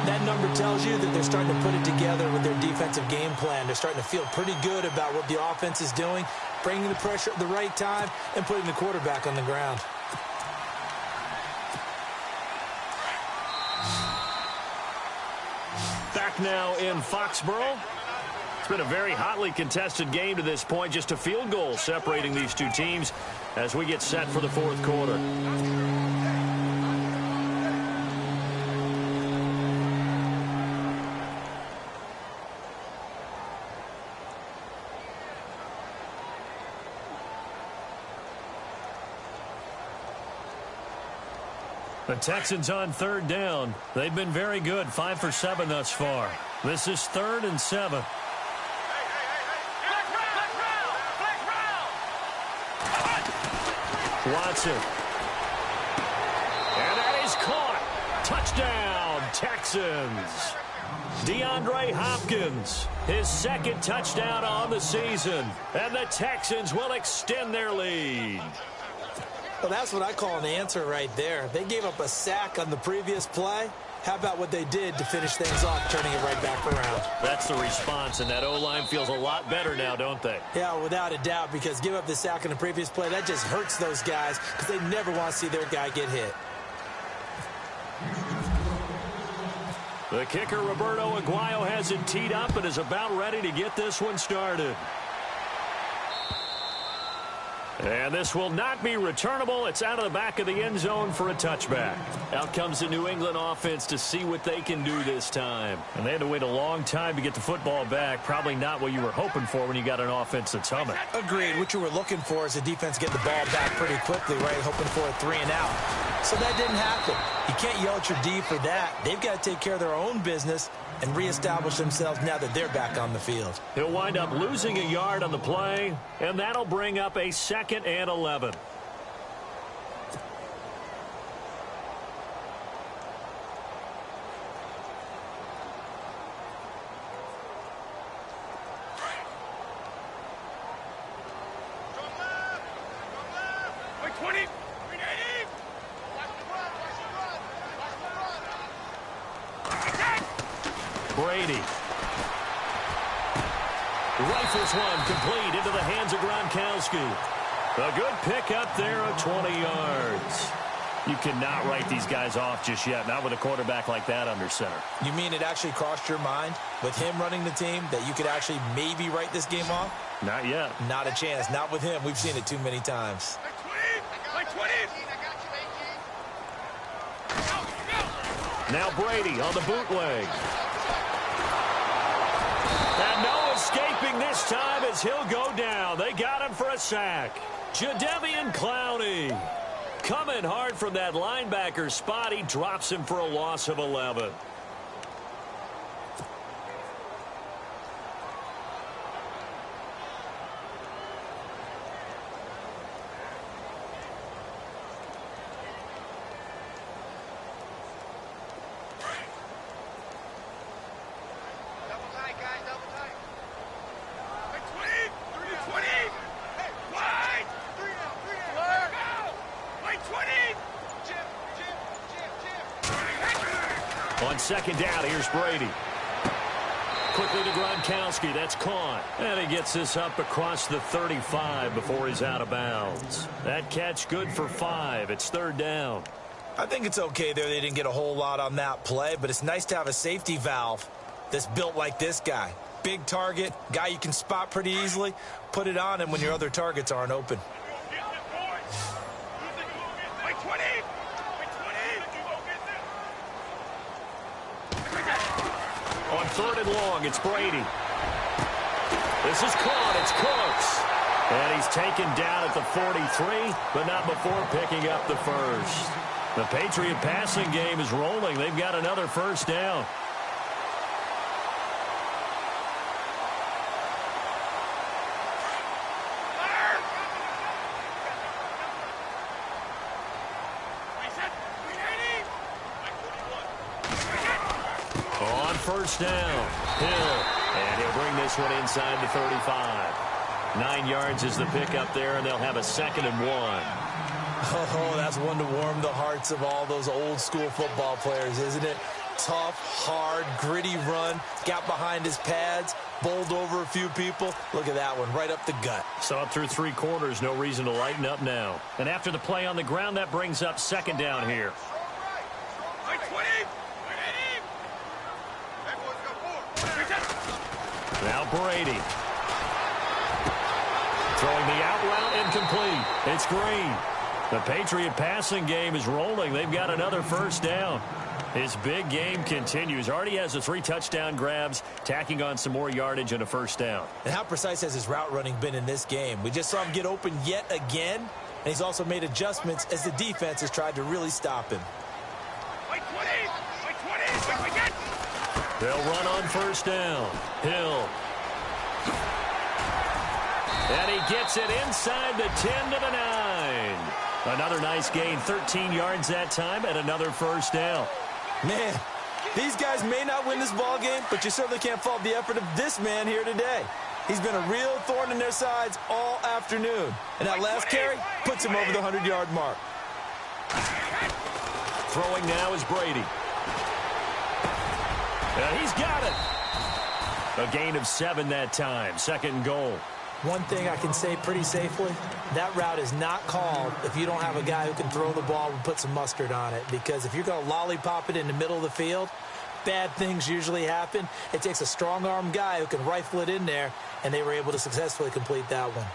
That number tells you that they're starting to put it together with their defensive game plan. They're starting to feel pretty good about what the offense is doing, bringing the pressure at the right time, and putting the quarterback on the ground. Back now in Foxborough. It's been a very hotly contested game to this point. Just a field goal separating these two teams as we get set for the 4th quarter. The Texans on 3rd down. They've been very good, 5 for 7 thus far. This is 3rd and 7. Watson. And that is caught. Touchdown, Texans. DeAndre Hopkins, his 2nd touchdown on the season. And the Texans will extend their lead. Well, that's what I call an answer right there. They gave up a sack on the previous play, How about what they did to finish things off, turning it right back around? That's the response, and that O-line feels a lot better now, don't they? Yeah, without a doubt, because give up the sack in the previous play, that just hurts those guys because they never want to see their guy get hit. The kicker, Roberto Aguayo, has it teed up and is about ready to get this one started. And this will not be returnable. It's out of the back of the end zone for a touchback. Out comes the New England offense to see what they can do this time. And they had to wait a long time to get the football back. Probably not what you were hoping for when you got an offense that's humming. Agreed. What you were looking for is the defense get the ball back pretty quickly, right? Hoping for a 3 and out. So that didn't happen. You can't yell at your D for that. They've got to take care of their own business and reestablish themselves now that they're back on the field. He'll wind up losing a yard on the play, and that'll bring up a 2nd and 11. Brady. Rifles one complete into the hands of Gronkowski. A good pickup there of 20 yards. You cannot write these guys off just yet, not with a quarterback like that under center. You mean it actually crossed your mind with him running the team that you could actually maybe write this game off? Not yet. Not a chance. Not with him. We've seen it too many times. Now Brady on the bootleg. And no escaping this time as he'll go down. They got him for a sack. Jadeveon Clowney coming hard from that linebacker spot. He drops him for a loss of 11. On 2nd down, here's Brady. Quickly to Gronkowski. That's caught. And he gets this up across the 35 before he's out of bounds. That catch good for 5. It's 3rd down. I think it's okay there. They didn't get a whole lot on that play, but it's nice to have a safety valve that's built like this guy. Big target, guy you can spot pretty easily. Put it on him when your other targets aren't open. On 3rd and long, it's Brady. This is caught. It's Cooks. And he's taken down at the 43, but not before picking up the first. The Patriot passing game is rolling. They've got another 1st down. On 1st down, Hill, and he'll bring this one inside the 35. 9 yards is the pickup there, and they'll have a 2nd and 1. Oh, that's one to warm the hearts of all those old school football players, isn't it? Tough, hard, gritty run, got behind his pads, bowled over a few people. Look at that one, right up the gut. Saw it through 3 quarters, no reason to lighten up now. And after the play on the ground, that brings up 2nd down here. Now Brady. Throwing the out route incomplete. It's Green. The Patriot passing game is rolling. They've got another 1st down. His big game continues. Already has the 3 touchdown grabs, tacking on some more yardage and a 1st down. And how precise has his route running been in this game? We just saw him get open yet again, and he's also made adjustments as the defense has tried to really stop him. They'll run on 1st down. Hill. And he gets it inside the 10 to the 9. Another nice gain, 13 yards that time, and another 1st down. Man, these guys may not win this ball game, but you certainly can't fault the effort of this man here today. He's been a real thorn in their sides all afternoon. And that last carry puts him over the 100-yard mark. Throwing now is Brady. And he's got it. A gain of 7 that time. 2nd and goal. One thing I can say pretty safely, that route is not called if you don't have a guy who can throw the ball and put some mustard on it. Because if you're going to lollipop it in the middle of the field, bad things usually happen. It takes a strong-arm guy who can rifle it in there, and they were able to successfully complete that one.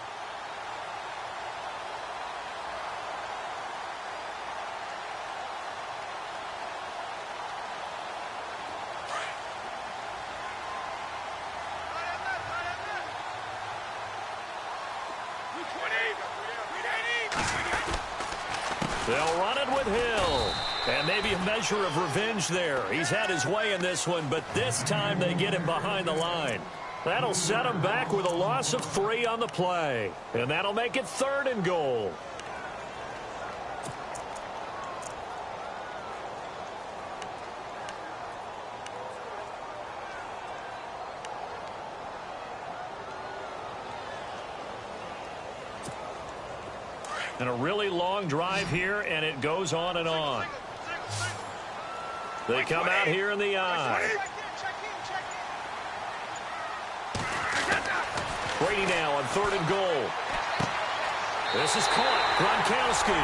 They'll run it with Hill. And maybe a measure of revenge there. He's had his way in this one, but this time they get him behind the line. That'll set him back with a loss of 3 on the play. And that'll make it 3rd and goal. And a really long drive here, and it goes on and on. They come out here in the eye. Brady now on 3rd and goal. This is caught. Gronkowski.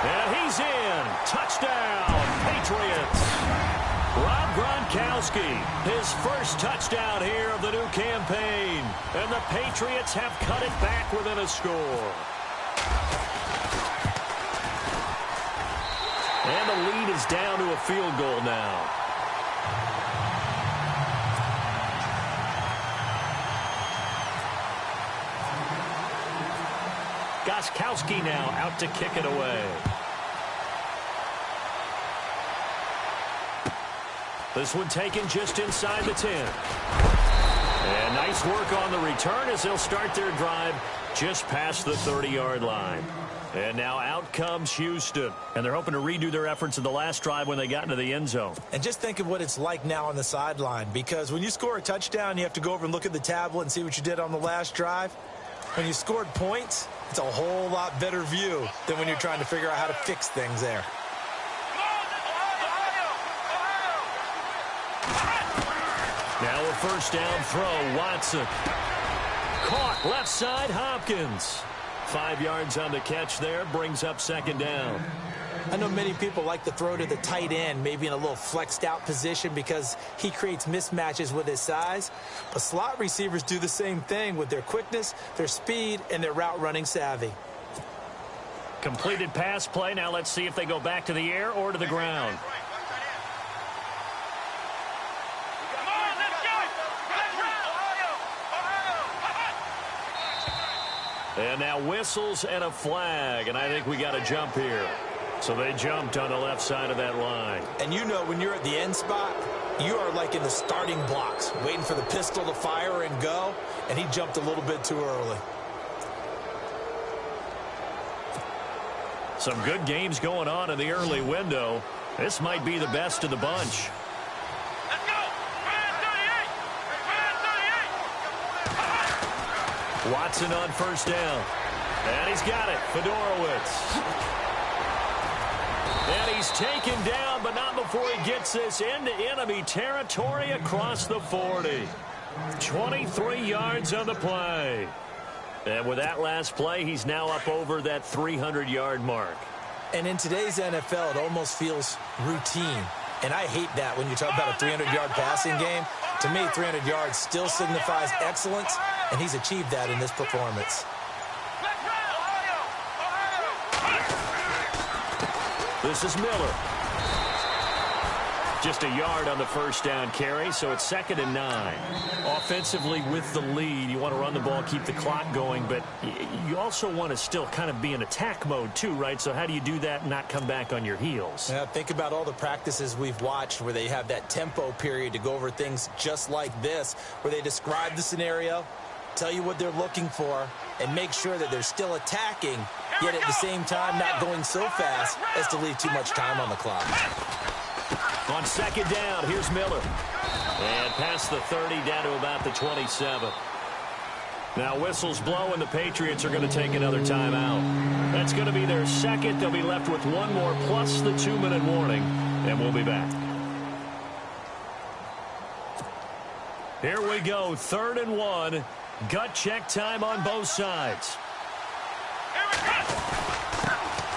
And he's in. Touchdown, Patriots. Rob Gronkowski, his first touchdown here of the new campaign. And the Patriots have cut it back within a score. And the lead is down to a field goal now. Gronkowski now out to kick it away. This one taken just inside the 10. And nice work on the return as they'll start their drive just past the 30-yard line. And now out comes Houston. And they're hoping to redo their efforts in the last drive when they got into the end zone. And just think of what it's like now on the sideline. Because when you score a touchdown, you have to go over and look at the tablet and see what you did on the last drive. When you scored points, it's a whole lot better view than when you're trying to figure out how to fix things there. Now a first down throw, Watson. Caught left side, Hopkins. 5 yards on the catch there, brings up 2nd down. I know many people like to throw to the tight end, maybe in a little flexed out position because he creates mismatches with his size. But slot receivers do the same thing with their quickness, their speed, and their route running savvy. Completed pass play. Now let's see if they go back to the air or to the ground. And now whistles and a flag, and I think we got a jump here. So they jumped on the left side of that line. And you know when you're at the end spot, you are like in the starting blocks, waiting for the pistol to fire and go, and he jumped a little bit too early. Some good games going on in the early window. This might be the best of the bunch. Watson on first down. And he's got it. Fedorowicz. And he's taken down, but not before he gets this into enemy territory across the 40. 23 yards on the play. And with that last play, he's now up over that 300-yard mark. And in today's NFL, it almost feels routine. And I hate that when you talk about a 300-yard passing game. To me, 300 yards still signifies excellence, and he's achieved that in this performance. This is Miller. Just a yard on the first down carry, so it's 2nd and 9. Offensively with the lead, you want to run the ball, keep the clock going, but you also want to still kind of be in attack mode too, right? So how do you do that and not come back on your heels? Yeah, think about all the practices we've watched where they have that tempo period to go over things just like this, where they describe the scenario, tell you what they're looking for, and make sure that they're still attacking, yet at the same time not going so fast as to leave too much time on the clock. On 2nd down, here's Miller. And past the 30, down to about the 27. Now whistles blow, and the Patriots are going to take another timeout. That's going to be their second. They'll be left with 1 more plus the 2-minute warning, and we'll be back. Here we go, 3rd and 1. Gut check time on both sides.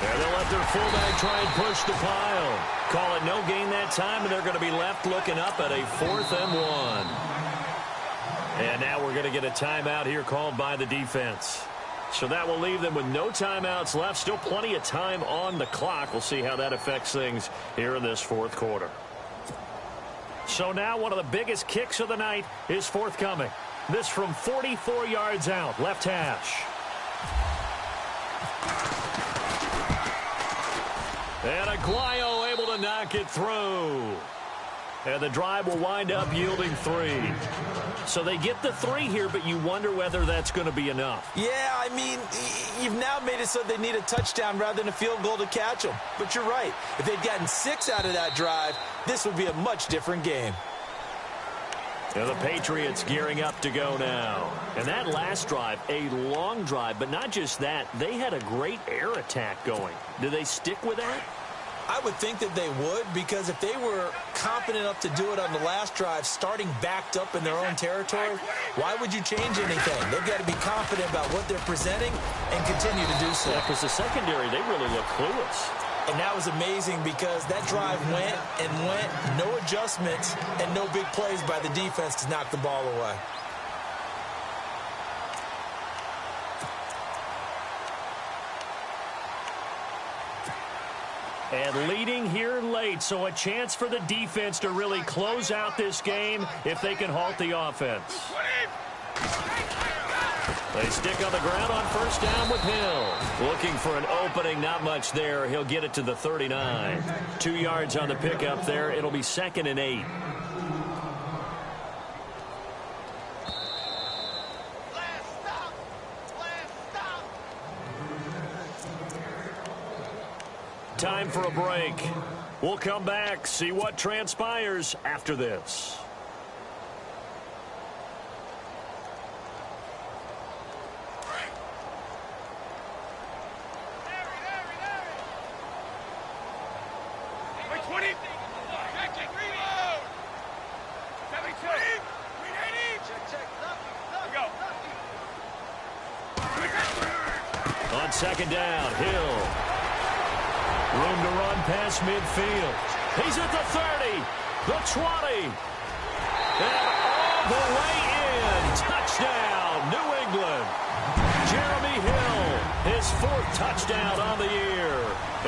And they'll let their fullback try and push the pile. Call it no gain that time, and they're going to be left looking up at a 4th and 1. And now we're going to get a timeout here called by the defense. So that will leave them with no timeouts left. Still plenty of time on the clock. We'll see how that affects things here in this 4th quarter. So now one of the biggest kicks of the night is forthcoming. This from 44 yards out, left hash. And Aguayo able to knock it through. And the drive will wind up yielding 3. So they get the 3 here, but you wonder whether that's going to be enough. Yeah, I mean, you've now made it so they need a touchdown rather than a field goal to catch them. But you're right. If they'd gotten 6 out of that drive, this would be a much different game. And the Patriots gearing up to go now. And that last drive, a long drive, but not just that. They had a great air attack going. Do they stick with that? I would think that they would, because if they were confident enough to do it on the last drive, starting backed up in their own territory, why would you change anything? They've got to be confident about what they're presenting and continue to do so. Yeah, because the secondary, they really look clueless. And that was amazing because that drive went and went, no adjustments, and no big plays by the defense to knock the ball away. And leading here late, so a chance for the defense to really close out this game if they can halt the offense. They stick on the ground on 1st down with Hill. Looking for an opening, not much there. He'll get it to the 39. 2 yards on the pickup there. It'll be 2nd and 8. Time for a break. We'll come back, see what transpires after this. On 2nd down, Hill. Room to run past midfield. He's at the 30, the 20, and all the way in. Touchdown, New England. Jeremy Hill, his 4th touchdown on the year.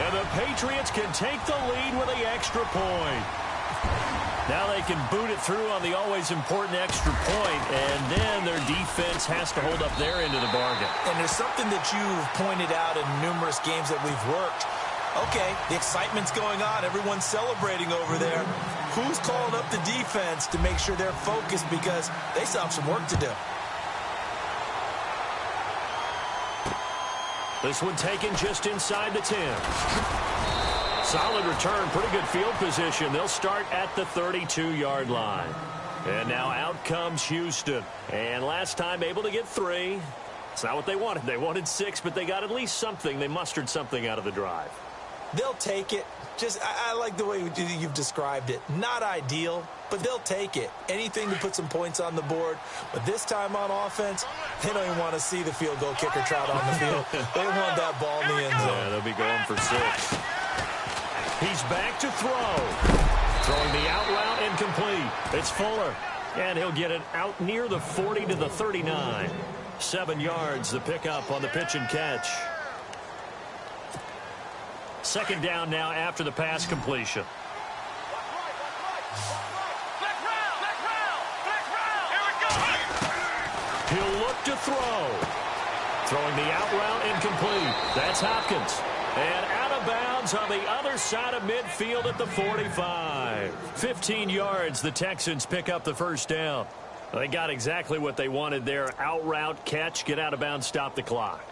And the Patriots can take the lead with the extra point. Now they can boot it through on the always important extra point, and then their defense has to hold up their end of the bargain. And there's something that you've pointed out in numerous games that we've worked. Okay, the excitement's going on. Everyone's celebrating over there. Who's calling up the defense to make sure they're focused, because they still have some work to do? This one taken just inside the 10. Solid return, pretty good field position. They'll start at the 32-yard line. And now out comes Houston. And last time able to get 3. It's not what they wanted. They wanted 6, but they got at least something. They mustered something out of the drive. They'll take it. I like the way you've described it. Not ideal, but they'll take it. Anything to put some points on the board. But this time on offense, they don't even want to see the field goal kicker trot on the field. They want that ball in the end zone. Yeah, they'll be going for 6. He's back to throw. Throwing the out route incomplete. It's Fuller. And he'll get it out near the 40 to the 39. 7 yards, the pickup on the pitch and catch. 2nd down now after the pass completion. He'll look to throw. Throwing the out route incomplete. That's Hopkins. And out of bounds on the other side of midfield at the 45. 15 yards, the Texans pick up the 1st down. They got exactly what they wanted there. Out route, catch, get out of bounds, stop the clock.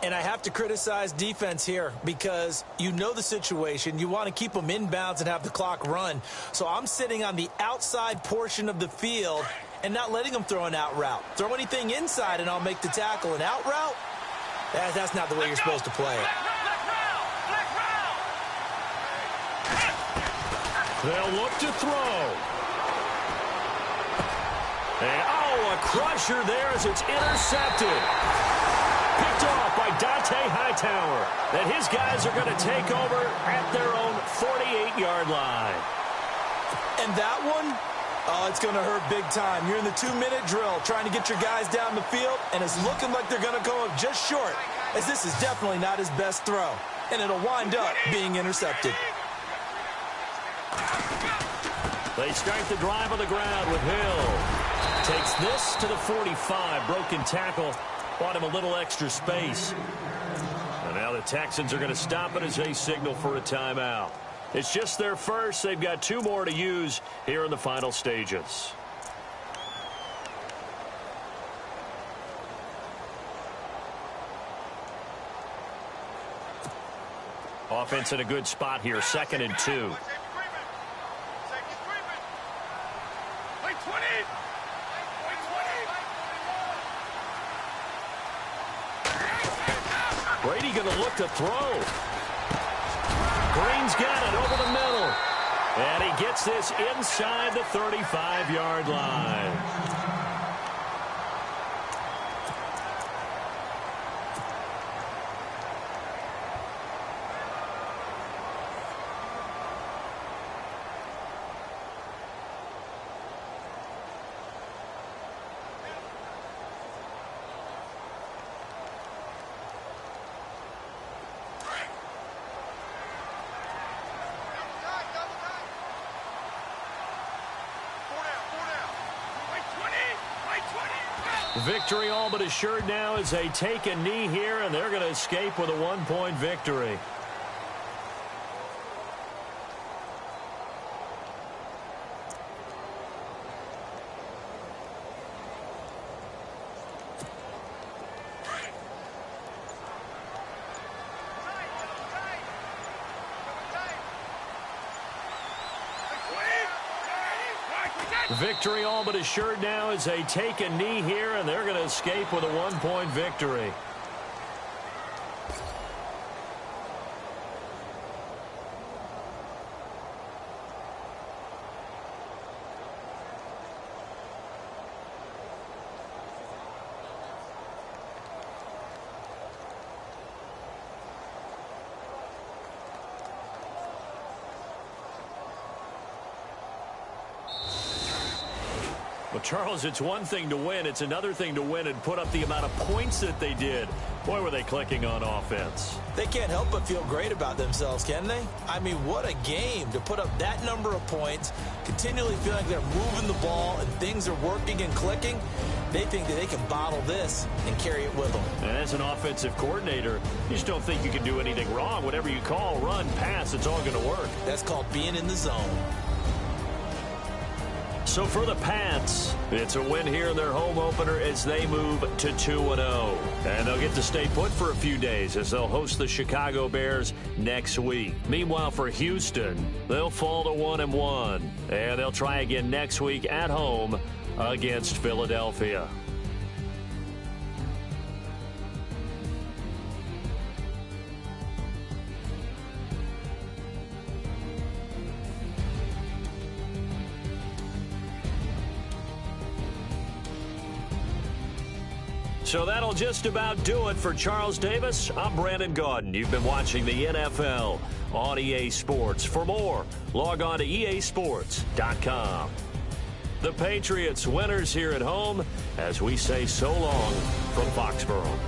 And I have to criticize defense here because you know the situation. You want to keep them inbounds and have the clock run. So I'm sitting on the outside portion of the field and not letting them throw an out route. Throw anything inside and I'll make the tackle. An out route? That's not the way you're supposed to play it. They'll look to throw. And, oh, a crusher there as it's intercepted. Picked off by Dante Hightower. And his guys are going to take over at their own 48-yard line. And that one, oh, it's going to hurt big time. You're in the 2-minute drill trying to get your guys down the field, and it's looking like they're going to go up just short, as this is definitely not his best throw. And it'll wind up being intercepted. They start the drive on the ground with Hill. Takes this to the 45. Broken tackle. Bought him a little extra space. And now the Texans are going to stop it as they signal for a timeout. It's just their first. They've got 2 more to use here in the final stages. Offense in a good spot here. 2nd and 2. Brady going to look to throw. Green's got it over the middle. And he gets this inside the 35-yard line. Victory all but assured now as they take a knee here, and they're going to escape with a 1-point victory. Victory all but assured now as they take a knee here, and they're going to escape with a 1-point victory. Well, Charles, it's one thing to win. It's another thing to win and put up the amount of points that they did. Boy, were they clicking on offense. They can't help but feel great about themselves, can they? I mean, what a game to put up that number of points, continually feeling like they're moving the ball and things are working and clicking. They think that they can bottle this and carry it with them. And as an offensive coordinator, you just don't think you can do anything wrong. Whatever you call, run, pass, it's all going to work. That's called being in the zone. So for the Pats, it's a win here in their home opener as they move to 2-0. And they'll get to stay put for a few days as they'll host the Chicago Bears next week. Meanwhile, for Houston, they'll fall to 1-1. And they'll try again next week at home against Philadelphia. So that'll just about do it for Charles Davis. I'm Brandon Gaudin. You've been watching the NFL on EA Sports. For more, log on to easports.com. The Patriots winners here at home as we say so long from Foxborough.